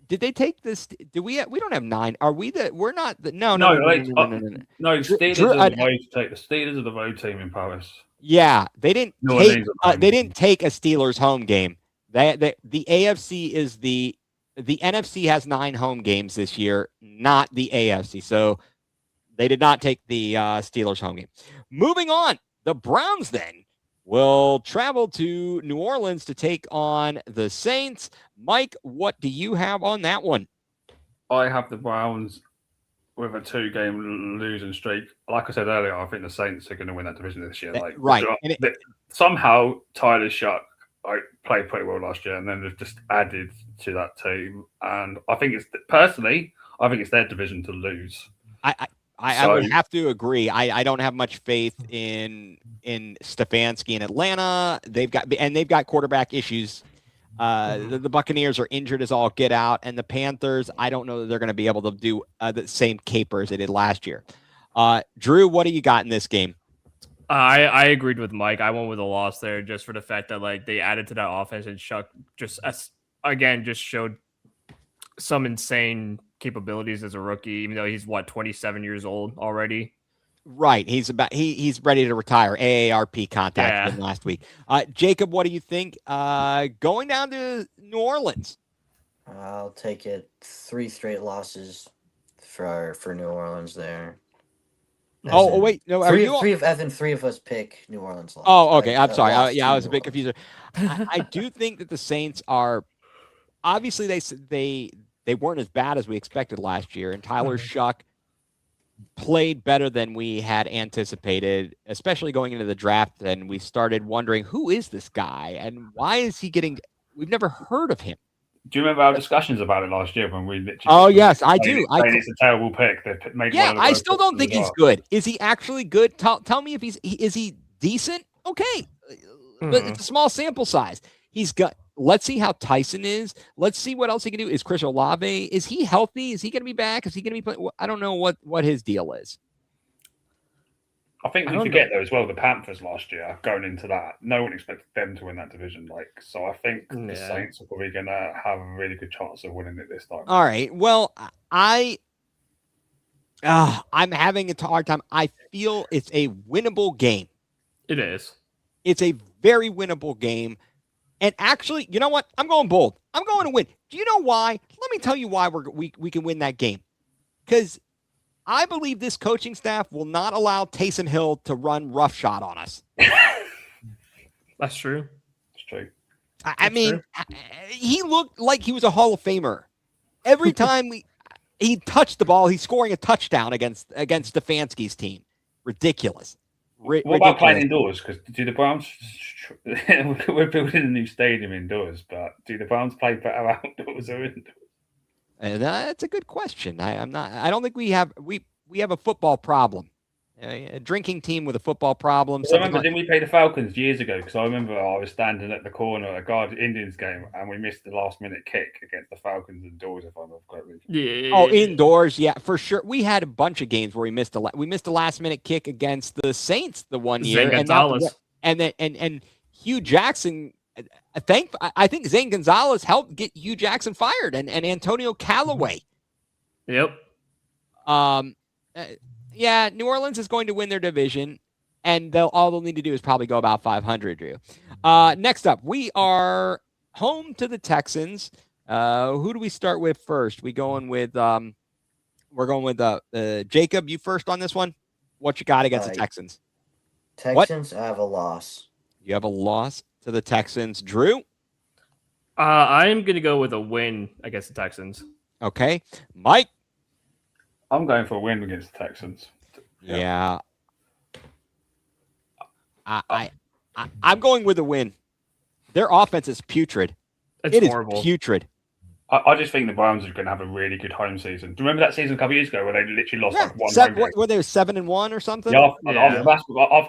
Did they take this? Do we? We don't have 9. Are we the? We're not the. No. Steelers are the way to take the Steelers are the road team in Paris. Yeah, they didn't. They didn't take a Steelers home game. The AFC is the NFC has 9 home games this year, not the AFC. So they did not take the Steelers home game. Moving on, the Browns then will travel to New Orleans to take on the Saints. Mike, what do you have on that one? I have the Browns with a 2-game losing streak. Like I said earlier, I think the Saints are going to win that division this year. Right. Somehow, Tyler Shuck played pretty well last year, and then they've just added to that team. And I think it's their division to lose. I would have to agree. I don't have much faith in Stefanski in Atlanta. They've got quarterback issues. The Buccaneers are injured as all get out, and the Panthers, I don't know that they're going to be able to do the same caper as they did last year. Drew, what do you got in this game? I agreed with Mike. I went with a loss there just for the fact that they added to that offense and Shuck just showed some insane capabilities as a rookie, even though he's 27 years old already. Right. He's ready to retire. AARP contacted him last week. Jacob, what do you think? Going down to New Orleans. I'll take it 3 straight losses for New Orleans there. Oh, wait, no, are you? 3 of Evan, 3 of us pick New Orleans losses. Oh, okay. I'm sorry. Lost I to was a New bit Orleans. confused. I do think that the Saints are obviously they weren't as bad as we expected last year, and Tyler Shuck played better than we had anticipated, especially going into the draft. And we started wondering, who is this guy and why is he getting? We've never heard of him. Do you remember our discussions about it last year when we literally? Oh yes, I do. Saying it's a terrible pick. They made yeah, one of the I worst still picks don't of think the he's draft. good. Is he actually good? Tell me if is he decent? Okay, but it's a small sample size. He's got. Let's see how Tyson is. Let's see what else he can do. Is Chris Olave? Is he healthy? Is he going to be back? Is he going to be playing? I don't know what his deal is. I think we forget though as well the Panthers last year going into that. No one expected them to win that division. So I think the Saints are probably going to have a really good chance of winning it this time. All right. Well, I'm having a hard time. I feel it's a winnable game. It is. It's a very winnable game. And actually, you know what? I'm going bold. I'm going to win. Do you know why? Let me tell you why we can win that game. Because I believe this coaching staff will not allow Taysom Hill to run roughshod on us. That's true. It's true. I mean, he looked like he was a Hall of Famer. Every time he touched the ball, he's scoring a touchdown against Stefanski's team. Ridiculous. What about playing indoors? Because do the Browns? We're building a new stadium indoors, but do the Browns play better outdoors or indoors? That's a good question. I don't think we have a football problem. A drinking team with a football problem. I remember, didn't we play the Falcons years ago? Because I remember I was standing at the corner at a Guard Indians game, and we missed the last-minute kick against the Falcons indoors, if I remember correctly. Yeah. Oh, indoors, yeah, for sure. We had a bunch of games where we missed a last-minute kick against the Saints the one year, Zane Gonzalez. and Hugh Jackson. I think Zane Gonzalez helped get Hugh Jackson fired, and Antonio Callaway. Yep. Yeah, New Orleans is going to win their division, and all they'll need to do is probably go about 500, Drew. Next up, we are home to the Texans. Who do we start with first? We're going with Jacob, you first on this one. What you got against the Texans? Texans, I have a loss. You have a loss to the Texans. Drew? I'm going to go with a win against the Texans. Okay. Mike? I'm going for a win against the Texans. Yeah. I'm going with a win. Their offense is putrid. It horrible. Is putrid. I just think the Browns are going to have a really good home season. Do you remember that season a couple of years ago where they literally lost like one home game? Were they 7-1 or something? Yeah,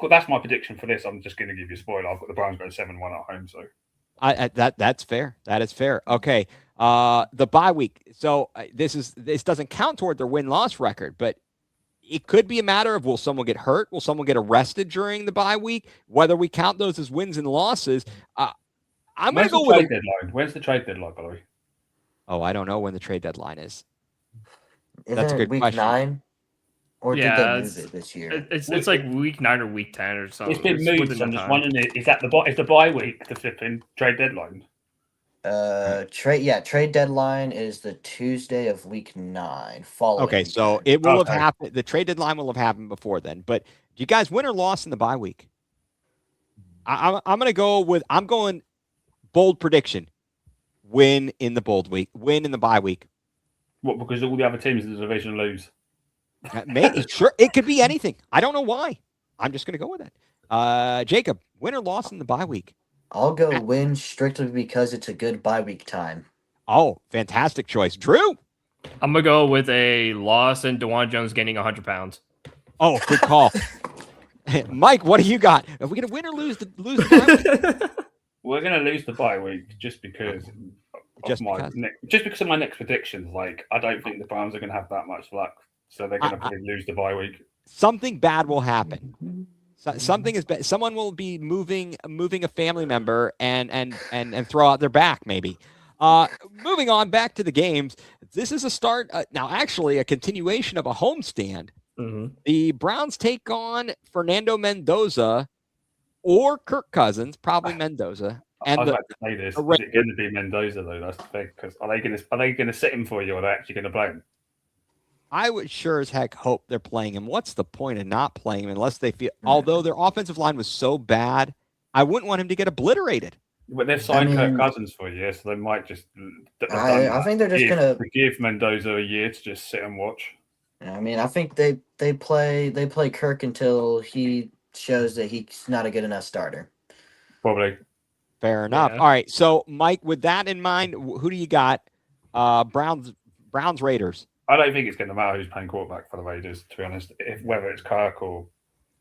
that's my prediction for this. I'm just going to give you a spoiler. I've got the Browns going 7-1 at home. So that's fair. That is fair. Okay. The bye week. So this doesn't count toward their win-loss record, but it could be a matter of will someone get hurt? Will someone get arrested during the bye week? Whether we count those as wins and losses. I'm going to go with trade deadline. When's the trade deadline, by the way? Oh, I don't know when the trade deadline is. That's a good week question. 9? Or did they move it this year? It's like week 9 or week 10 or something. It's been moved. So I'm just wondering, is the bye week the flipping trade deadline? Trade deadline is the Tuesday of week 9. Following. Okay, so it will have happened. The trade deadline will have happened before then. But do you guys win or loss in the bye week? I'm going bold prediction. Win in the bye week. What? Because all the other teams in the division lose. Maybe, sure. It could be anything. I don't know why. I'm just going to go with it. Jacob, win or loss in the bye week? I'll go win strictly because it's a good bye week time. Oh, fantastic choice. Drew? I'm going to go with a loss and DeJuan Jones gaining 100 pounds. Oh, good call. Mike, what do you got? Are we going to win or lose the bye week? We're going to lose the bye week just because of my next predictions. Like, I don't think the Browns are going to have that much luck, so they're going to probably lose the bye week. Something bad will happen. Something is bad. Someone will be moving a family member and throw out their back maybe. Moving on back to the games. This is a start now. Actually, a continuation of a homestand The Browns take on Fernando Mendoza or Kirk Cousins, probably Mendoza. I And was the, about to say this. the Is Ra- it going to be Mendoza though? That's the thing. Because are they going to sit him for you, or are they actually going to play him? I would sure as heck hope they're playing him. What's the point of not playing him unless they feel? Although their offensive line was so bad, I wouldn't want him to get obliterated. But they've signed Kirk Cousins for a year, so they might just. I think they're just gonna give Mendoza a year to just sit and watch. I mean, I think they play Kirk until he shows that he's not a good enough starter. Probably. Fair enough. Yeah. All right. So, Mike, with that in mind, who do you got? Browns, Raiders. I don't think it's going to matter who's playing quarterback for the Raiders, to be honest. Whether it's Kirk or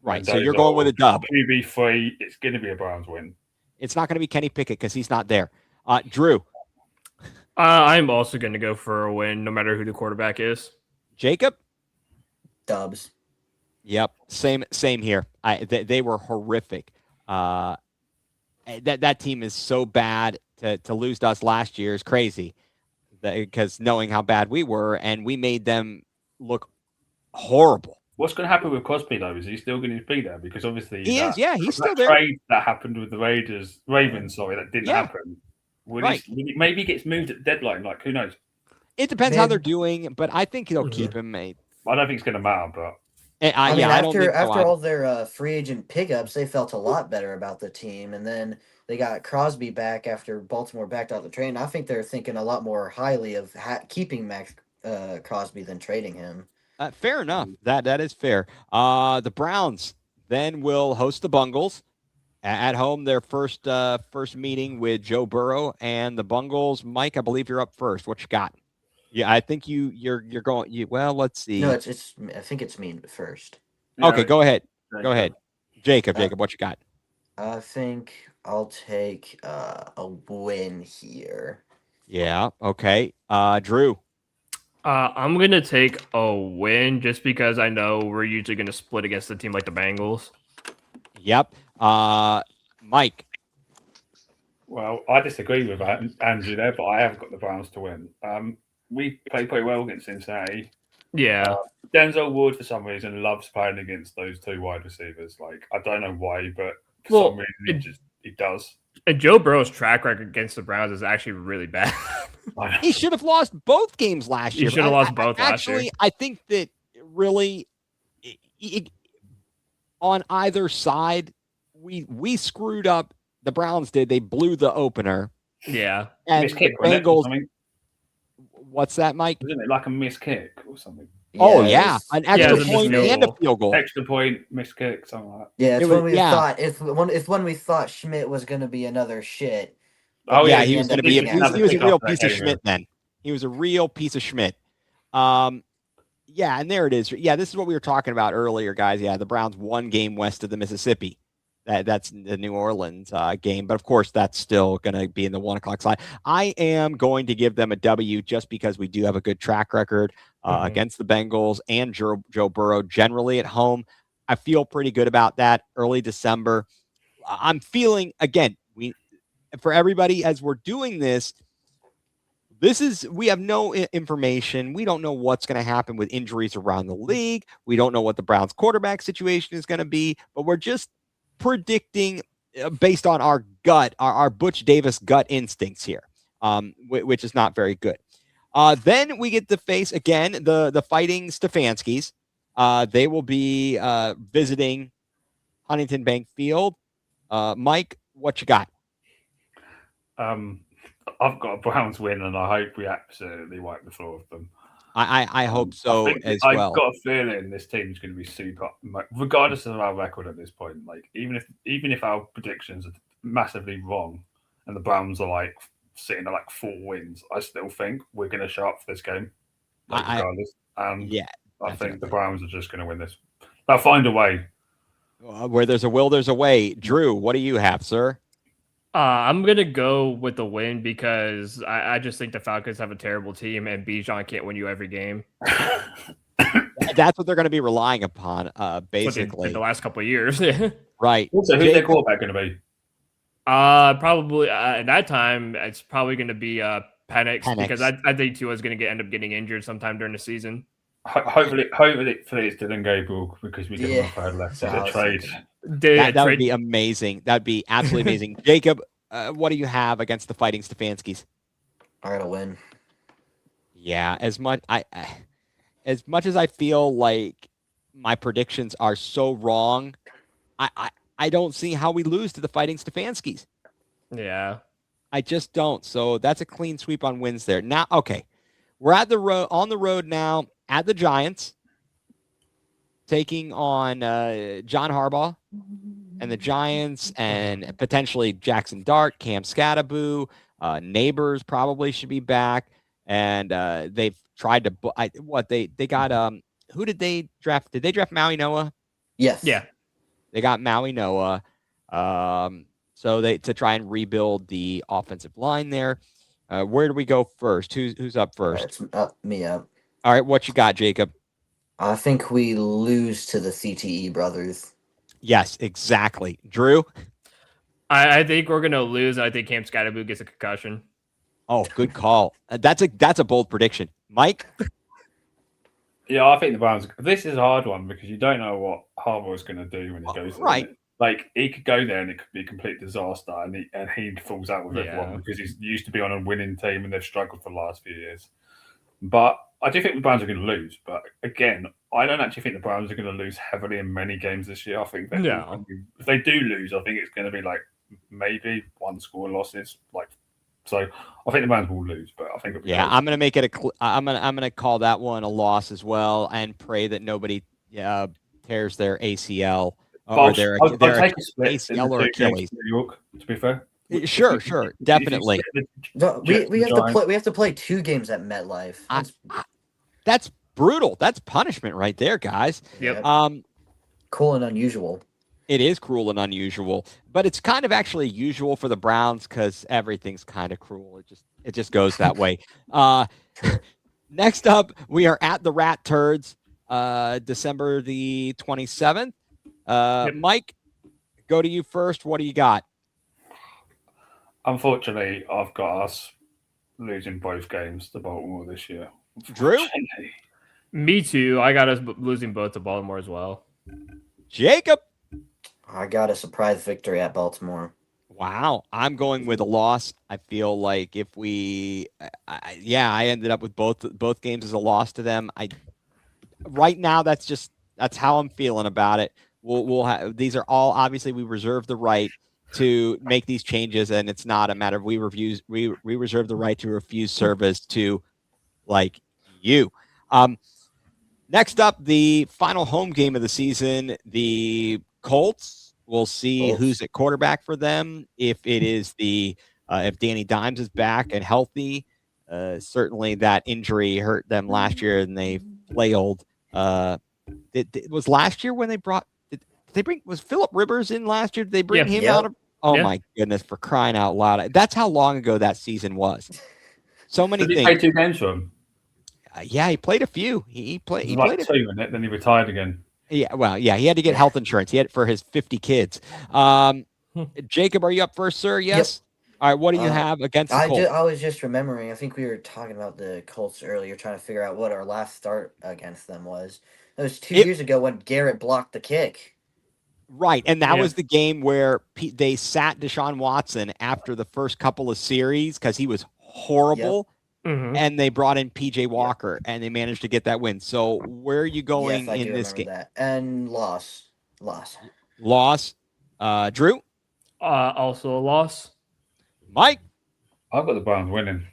Right. Mendoza So you're going with a dub. QB3, it's going to be a Browns win. It's not going to be Kenny Pickett because he's not there. Drew. I'm also going to go for a win, no matter who the quarterback is. Jacob. Dubs. Yep. Same here. They were horrific. That team is so bad to lose to us last year is crazy. Because knowing how bad we were, and we made them look horrible. What's going to happen with Crosby though? Is he still going to be there? Because obviously he is. Yeah, he's still there. Trade that happened with the Ravens. Sorry, that didn't happen. Maybe he gets moved at the deadline. Like, who knows? It depends how they're doing, but I think he'll keep him. I don't think it's going to matter, but. I mean, after all their free agent pickups, they felt a lot better about the team, and then they got Crosby back after Baltimore backed out the trade. I think they're thinking a lot more highly of keeping Max Crosby than trading him. Fair enough. That is fair. The Browns then will host the Bungles at home. Their first meeting with Joe Burrow and the Bungles. Mike, I believe you're up first. What you got? Yeah, I think you're going. Well, let's see. No, it's. I think it's me first. Okay, go ahead. Go ahead, Jacob. What you got? I think I'll take a win here. Yeah. Okay. Drew. I'm gonna take a win just because I know we're usually gonna split against a team like the Bengals. Yep. Mike. Well, I disagree with Andrew there, but I have got the Browns to win. We played pretty well against Cincinnati. Yeah. Denzel Ward, for some reason, loves playing against those two wide receivers. Like, I don't know why, but for some reason, he does. And Joe Burrow's track record against the Browns is actually really bad. He should have lost both games last year. He should have lost both last year. Actually, I think that really on either side, we screwed up. The Browns did. They blew the opener. Yeah. And the Bengals. What's that, Mike? Isn't it like a missed kick or something? Yeah, an extra point and a field goal. Extra point, missed kick, something like that. Yeah, it's when we thought Schmidt was going to be another shit. Oh yeah, he was going to be. He was a real piece of Schmidt. Then he was a real piece of Schmidt. Yeah, and there it is. Yeah, this is what we were talking about earlier, guys. Yeah, the Browns one game west of the Mississippi. That's the New Orleans game, but of course that's still going to be in the 1:00 slot. I am going to give them a W just because we do have a good track record against the Bengals and Joe Burrow generally at home. I feel pretty good about that. Early December, I'm feeling again. For everybody as we're doing this. We have no information. We don't know what's going to happen with injuries around the league. We don't know what the Browns quarterback situation is going to be, but we're just predicting based on our gut, our Butch Davis gut instincts here, which is not very good. Then we get to face again the Fighting Stefanskis. They will be visiting Huntington Bank Field. Mike, what you got? I've got a Browns win, and I hope we absolutely wipe the floor with them. I hope so as well. I've got a feeling this team's going to be super, regardless of our record at this point. Like even if our predictions are massively wrong, and the Browns are like sitting at like 4 wins, I still think we're going to show up for this game. Regardless, I think the Browns are just going to win this. They'll find a way. Where there's a will, there's a way. Drew, what do you have, sir? I'm going to go with the win because I just think the Falcons have a terrible team and Bijan can't win you every game. That's what they're going to be relying upon, basically. The last couple of years. Right. So who's their quarterback going to be? Probably at that time, it's probably going to be Penix because I think Tua is going to end up getting injured sometime during the season. Hopefully it's Dylan Gabriel because we give him a third left. Is it trade? That would be amazing. That'd be absolutely amazing. Jacob, what do you have against the Fighting Stefanskis? I gotta win. Yeah, as much as I feel like my predictions are so wrong, I don't see how we lose to the Fighting Stefanskis. Yeah. I just don't. So that's a clean sweep on wins there. Now, okay. We're on the road now at the Giants, taking on John Harbaugh and the Giants, and potentially Jackson Dart, Cam Scattaboo, Neighbors probably should be back, and they've tried to. They got who did they draft? Did they draft Maui Noah? Yes. Yeah. They got Maui Noah, so to try and rebuild the offensive line there. Where do we go first? Who's up first? It's me up. All right, what you got, Jacob? I think we lose to the CTE brothers. Yes, exactly. Drew? I think we're gonna lose. I think Cam Scattaboo gets a concussion. Oh, good call. That's a bold prediction. Mike? Yeah, I think the Browns. This is a hard one because you don't know what Harbaugh is going to do when he goes there. Right. Like he could go there and it could be a complete disaster, and he falls out with everyone because he's used to be on a winning team and they've struggled for the last few years. But I do think the Browns are going to lose. But again, I don't actually think the Browns are going to lose heavily in many games this year. I think that if they do lose, I think it's going to be like maybe one score losses. So I think the Browns will lose, but I think I'm going to make it I'm going to call that one a loss as well, and pray that nobody tears their ACL or their take a split ACL or Achilles. New York, to be fair. Sure, definitely. We have to play 2 games at MetLife. That's brutal. That's punishment right there, guys. Yep. Cool and unusual. It is cruel and unusual, but it's kind of actually usual for the Browns because everything's kind of cruel. It just goes that way. Next up, we are at the Rat Turds, December the 27th. Mike, go to you first. What do you got? Unfortunately, I've got us losing both games to Baltimore this year. Drew? Me too. I got us losing both to Baltimore as well. Jacob? I got a surprise victory at Baltimore. Wow. I'm going with a loss. I feel like if I ended up with both games as a loss to them. Right now, that's how I'm feeling about it. We'll have, these are all, obviously we reserve the right to make these changes, and it's not a matter of we reserve the right to refuse service to you. Next up, the final home game of the season, the Colts. We'll see who's at quarterback for them. If it is if Danny Dimes is back and healthy, certainly that injury hurt them last year and they flailed. It was last year when they brought. Was Phillip Rivers in last year? Did they bring him out of? Oh my goodness! For crying out loud! That's how long ago that season was. So many things. Did he play 2 games for him? Yeah, he played a few. He played 2 in it, then he retired again. Yeah, well, he had to get health insurance. He had it for his 50 kids. Jacob, are you up first, sir? Yes. Yep. All right. What do you have against the Colts? I was just remembering. I think we were talking about the Colts earlier, trying to figure out what our last start against them was. It was 2 years ago when Garrett blocked the kick. Right, and that was the game where they sat Deshaun Watson after the first couple of series because he was horrible. Yep. Mm-hmm. And they brought in PJ Walker, and they managed to get that win. So where are you going in this game? That. And loss. Drew? Also a loss. Mike? I've got the Browns winning.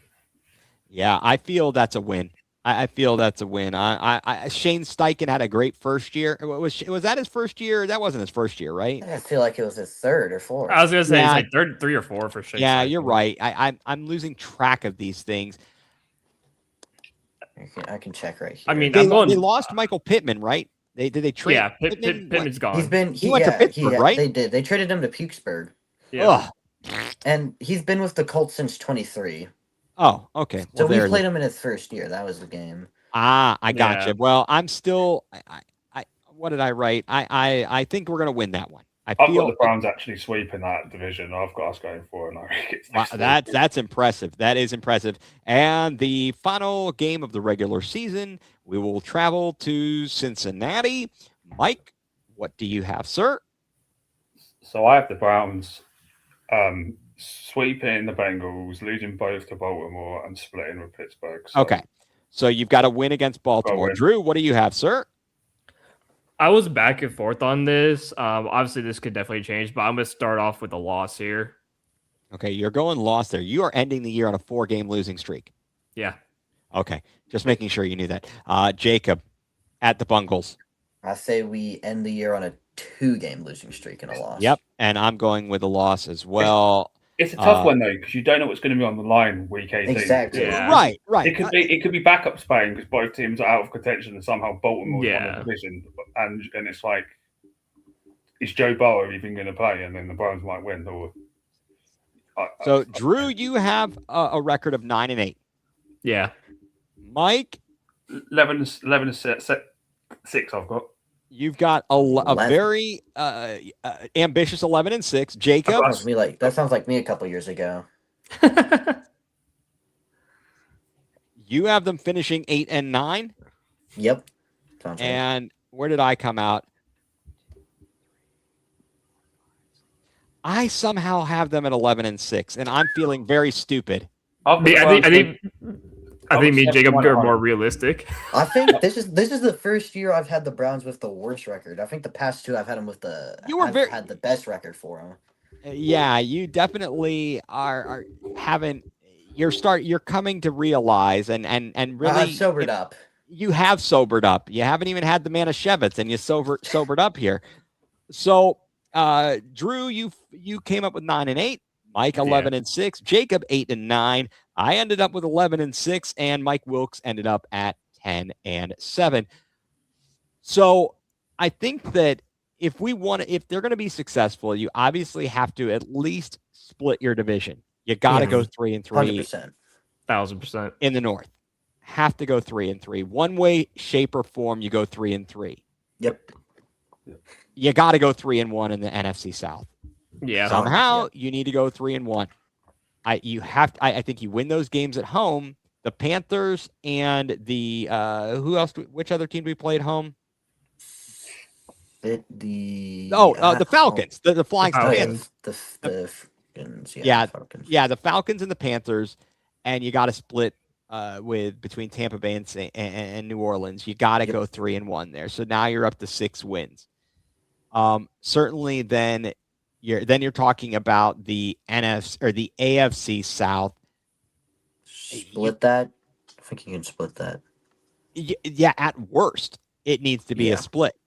Yeah, I feel that's a win. I feel that's a win. Shane Steichen had a great first year. Was that his first year? That wasn't his first year, right? I feel like it was his 3rd or 4th. I was gonna say it's like 3 or 4 for Shane. Yeah, Steichen. You're right. I'm losing track of these things. I can check right here. I mean, they lost Michael Pittman, right? Did they trade? Yeah, Pittman's gone. He went to Pittsburgh, right? They did. They traded him to Pittsburgh. Yeah. And he's been with the Colts since 23. Oh, okay. So we played him in his first year. That was the game. I gotcha. Well, I'm still. What did I write? I think we're gonna win that one. I've got the Browns actually sweeping that division. I've got us going for it. And I think it's that's impressive. That is impressive. And the final game of the regular season, we will travel to Cincinnati. Mike, what do you have, sir? So I have the Browns sweeping the Bengals, losing both to Baltimore, and splitting with Pittsburgh. So okay. So you've got a win against Baltimore. Drew, what do you have, sir? I was back and forth on this. Obviously, this could definitely change, but I'm going to start off with a loss here. Okay, you're going loss there. You are ending the year on a 4-game losing streak. Yeah. Okay, just making sure you knew that. Jacob, at the Bungles. I say we end the year on a 2-game losing streak and a loss. Yep, and I'm going with a loss as well. It's a tough one though, because you don't know what's going to be on the line week 18. Exactly. Yeah. Right. It could be backup Spain because both teams are out of contention, and somehow Baltimore's won the division, and it's like, is Joe Burrow even going to play? And then the Browns might win. So Drew, you have a record of 9-8. Yeah. Mike, 11-6. I've got. You've got a very ambitious 11-6. Jacob, that sounds like me a couple years ago. You have them finishing 8-9. Yep. Sounds and right. Where did I come out? I somehow have them at 11-6, and I'm feeling very stupid. I think me and Jacob are more realistic. I think this is the first year I've had the Browns with the worst record. I think the past two I've had them with had the best record for them. Yeah, you definitely are having you're coming to realize and really I've sobered up. You have sobered up. You haven't even had the Manischewitz and you sobered up here. So Drew, you came up with 9-8. Mike 11-6, Jacob 8-9. I ended up with 11-6, and Mike Wilkes ended up at 10-7. So I think that if they're going to be successful, you obviously have to at least split your division. You got to go 3-3, 100%, 1000% in the North. Have to go 3-3. One way, shape, or form, you go 3-3. Yep. You got to go 3-1 in the NFC South. Yeah. Somehow you need to go 3-1. I think you win those games at home. The Panthers and the who else? Which other team do we play at home? The Falcons. The Flying Falcons. The Falcons. The Falcons and the Panthers, and you got to split between Tampa Bay and New Orleans. You got to go 3-1 there. So now you're up to 6 wins. Certainly, then you're talking about the NFC or the AFC South. Split that. I think you can split that. Yeah, at worst, it needs to be a split.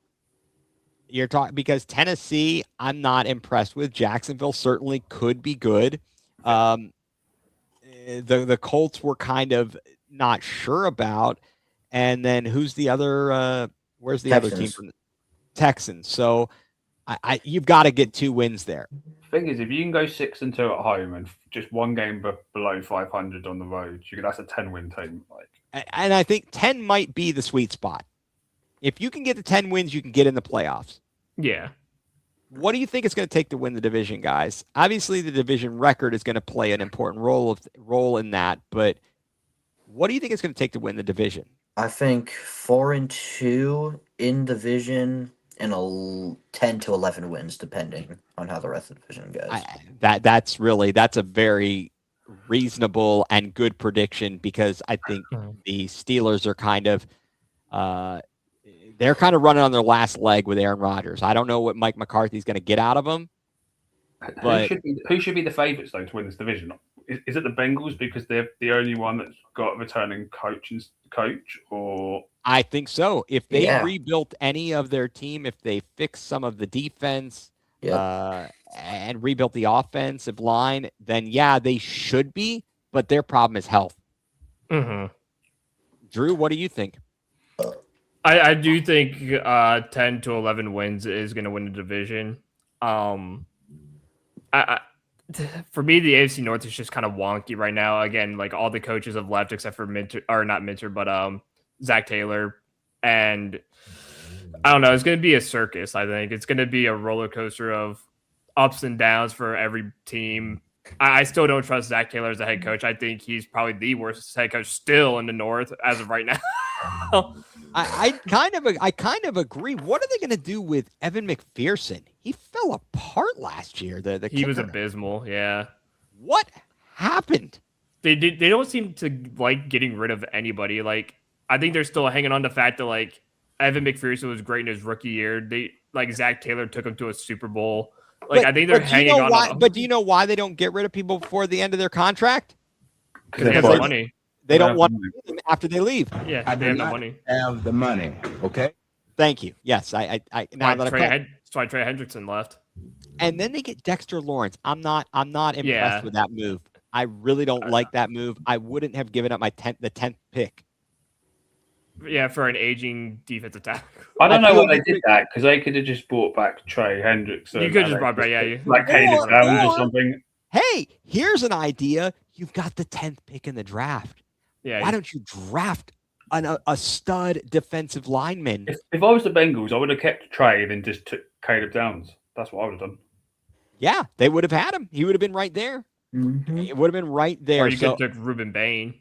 You're talking because Tennessee, I'm not impressed with. Jacksonville certainly could be good. The Colts were kind of not sure about, and then who's the other? Where's the Texans. Other team from? Texans. So. You've got to get 2 wins there. Thing is, if you can go 6-2 at home and just one game below 500 on the road, that's a 10-win team. And I think 10 might be the sweet spot. If you can get to 10 wins, you can get in the playoffs. Yeah. What do you think it's going to take to win the division, guys? Obviously, the division record is going to play an important role in that. But what do you think it's going to take to win the division? I think 4-2 in division. And 10 to 11 wins, depending on how the rest of the division goes. That's a very reasonable and good prediction because I think the Steelers are kind of running on their last leg with Aaron Rodgers. I don't know what Mike McCarthy's going to get out of them. But who should be the favourites though to win this division? Is it the Bengals because they're the only one that's got a returning coach, or? I think so. If they rebuilt any of their team, if they fixed some of the defense and rebuilt the offensive line, then they should be. But their problem is health. Mm-hmm. Drew, what do you think? I do think 10 to 11 wins is going to win the division. For me, the AFC North is just kind of wonky right now. Again, like all the coaches have left except for Zach Taylor. And I don't know. It's going to be a circus. I think it's going to be a roller coaster of ups and downs for every team. I still don't trust Zach Taylor as a head coach. I think he's probably the worst head coach still in the North as of right now. I kind of agree. What are they going to do with Evan McPherson? He fell apart last year. He was kicker. abysmal. Yeah. What happened? They don't seem to like getting rid of anybody. Like, I think they're still hanging on to the fact that like Evan McPherson was great in his rookie year. They like Zach Taylor took him to a Super Bowl. Like, I think they're hanging on. But do you know why they don't get rid of people before the end of their contract? Because they have no money. They don't want them after they leave. Yeah, I they do have no not money. have the money. Okay. Thank you. Yes, I now that That's why Trey Hendrickson left. and then they get Dexter Lawrence. I'm not impressed with that move. I really don't like that move. I wouldn't have given up the 10th pick. Yeah, for an aging defensive tackle. I don't know why they did that, because they could have just brought back Trey Hendrickson. You could just brought back, like Caleb Downs or something. Hey, here's an idea. You've got the 10th pick in the draft. Yeah. Why don't you draft a stud defensive lineman? If I was the Bengals, I would have kept Trey and then just took Caleb Downs. That's what I would have done. Yeah, they would have had him. He would have been right there. Mm-hmm. It would have been right there. Or you could have took Ruben Bain.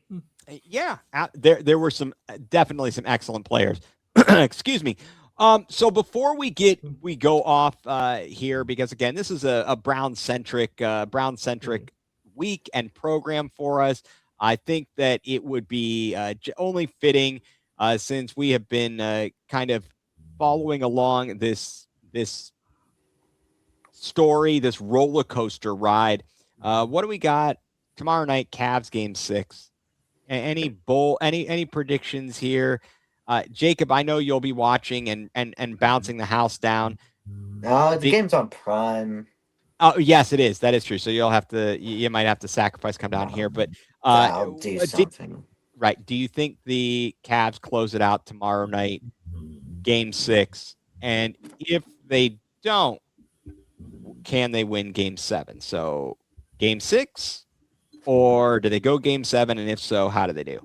Yeah, there were definitely some excellent players. Excuse me. So before we go off here, because again, this is a Brown centric week and program for us. I think that it would be only fitting since we have been kind of following along this story, this roller coaster ride. What do we got tomorrow night? Cavs game 6. Any predictions here? Jacob, I know you'll be watching and bouncing the house down. The game's on Prime. Oh, yes, it is. That is true. So you might have to sacrifice, come down here, but I'll do something. Right. Do you think the Cavs close it out tomorrow night, game 6? And if they don't, can they win game 7? So game 6, or do they go game 7? And if so, how do they do?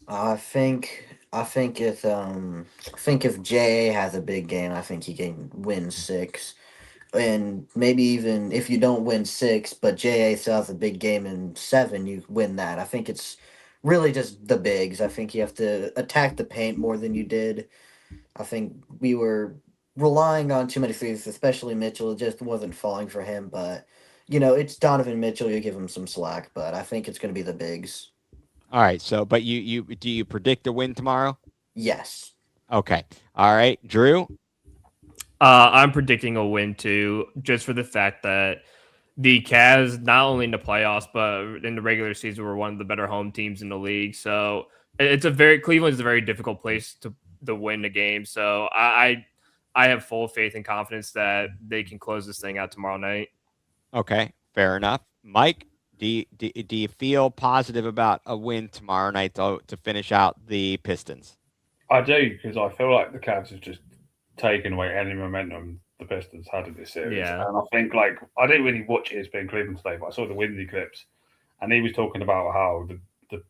I think if JA has a big game, I think he can win 6. And maybe even if you don't win 6, but JA still has a big game in 7, you win that. I think it's really just the bigs. I think you have to attack the paint more than you did. I think we were relying on too many threes, especially Mitchell. It just wasn't falling for him. But, it's Donovan Mitchell. You give him some slack. But I think it's going to be the bigs. All right. So, but do you predict a win tomorrow? Yes. Okay. All right. Drew? I'm predicting a win too, just for the fact that the Cavs, not only in the playoffs, but in the regular season, were one of the better home teams in the league. So Cleveland is a very difficult place to win the game. So I have full faith and confidence that they can close this thing out tomorrow night. Okay, fair enough. Mike, do you feel positive about a win tomorrow night to finish out the Pistons? I do, because I feel like the Cavs have just taken away any momentum the Pistons had in this series. Yeah. And I think, I didn't really watch ESPN Cleveland today, but I saw the Windy clips, and he was talking about how the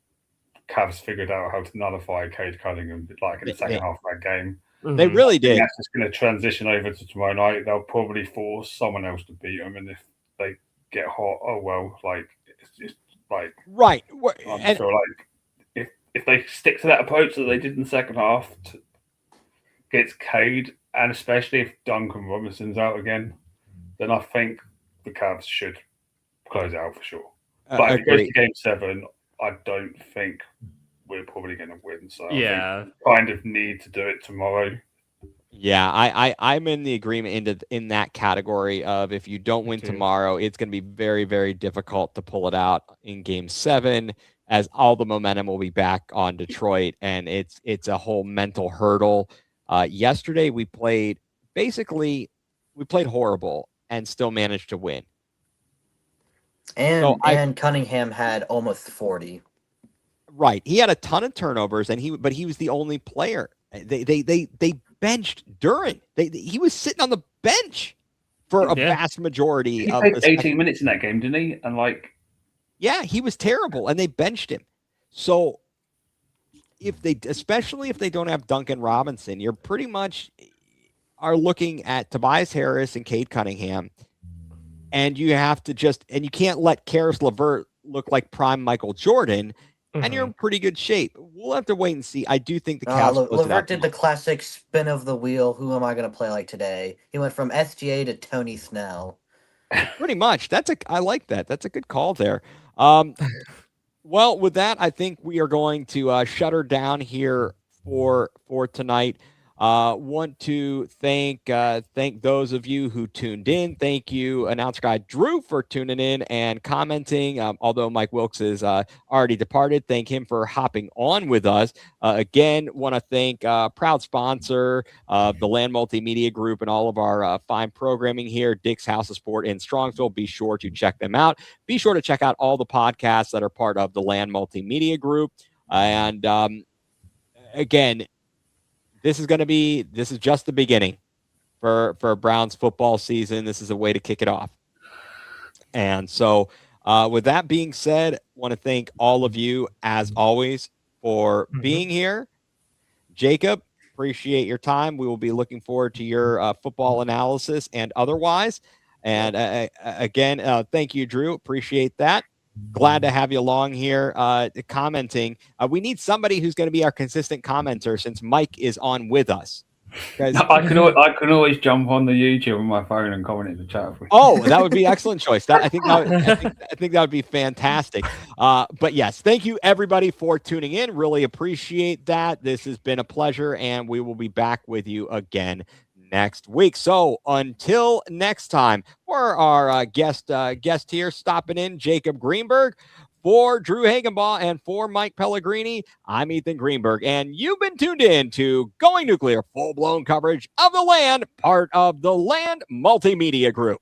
Cavs figured out how to nullify Cade Cunningham in the second half of that game. They really did. That's just going to transition over to tomorrow night. They'll probably force someone else to beat them, and if they get hot, oh well. It's just right. I feel like if they stick to that approach that they did in the second half against Cade, and especially if Duncan Robinson's out again, then I think the Cavs should close it out for sure. But if it goes to game 7, I don't think we're probably going to win. So I think we kind of need to do it tomorrow. Yeah, I'm in the agreement in that category of if you don't win tomorrow, it's going to be very, very difficult to pull it out in game 7, as all the momentum will be back on Detroit, and it's a whole mental hurdle. Yesterday we played horrible and still managed to win. And Cunningham had almost 40. Right, he had a ton of turnovers, but he was the only player. They benched Duran. He was sitting on the bench for a vast majority. He played 18 minutes in that game, didn't he? And yeah, he was terrible, and they benched him. So especially if they don't have Duncan Robinson, you're pretty much are looking at Tobias Harris and Cade Cunningham, and you have to and you can't let Karis LeVert look like prime Michael Jordan, and you're in pretty good shape. We'll have to wait and see. I do think the Cavs close it LeVert out did the classic spin of the wheel. Who am I going to play like today? He went from SGA to Tony Snell. pretty much. I like that. That's a good call there. Well, with that, I think we are going to shut her down here for tonight. Want to thank those of you who tuned in. Thank you, announcer guy Drew, for tuning in and commenting. Although Mike Wilkes is already departed, thank him for hopping on with us. Again, want to thank proud sponsor of the Land Multimedia Group and all of our fine programming here, Dick's House of Sport in Strongsville. Be sure to check them out. Be sure to check out all the podcasts that are part of the Land Multimedia Group. And again, this is just the beginning for Browns football season. This is a way to kick it off. And so with that being said, want to thank all of you, as always, for being here. Jacob, appreciate your time. We will be looking forward to your football analysis and otherwise. And again, thank you, Drew. Appreciate that. Glad to have you along here commenting. We need somebody who's going to be our consistent commenter since Mike is on with us. I can always jump on the YouTube on my phone and comment in the chat. Oh, that would be excellent choice. I think that would be fantastic. But yes, thank you everybody for tuning in. Really appreciate that. This has been a pleasure, and we will be back with you again next week. So until next time, for our guest here stopping in, Jacob Greenberg, for Drew Hagenbaugh and for Mike Pellegrini, I'm Ethan Greenberg, and you've been tuned in to Going nuCLEar, full-blown coverage of the Land, part of the Land Multimedia Group.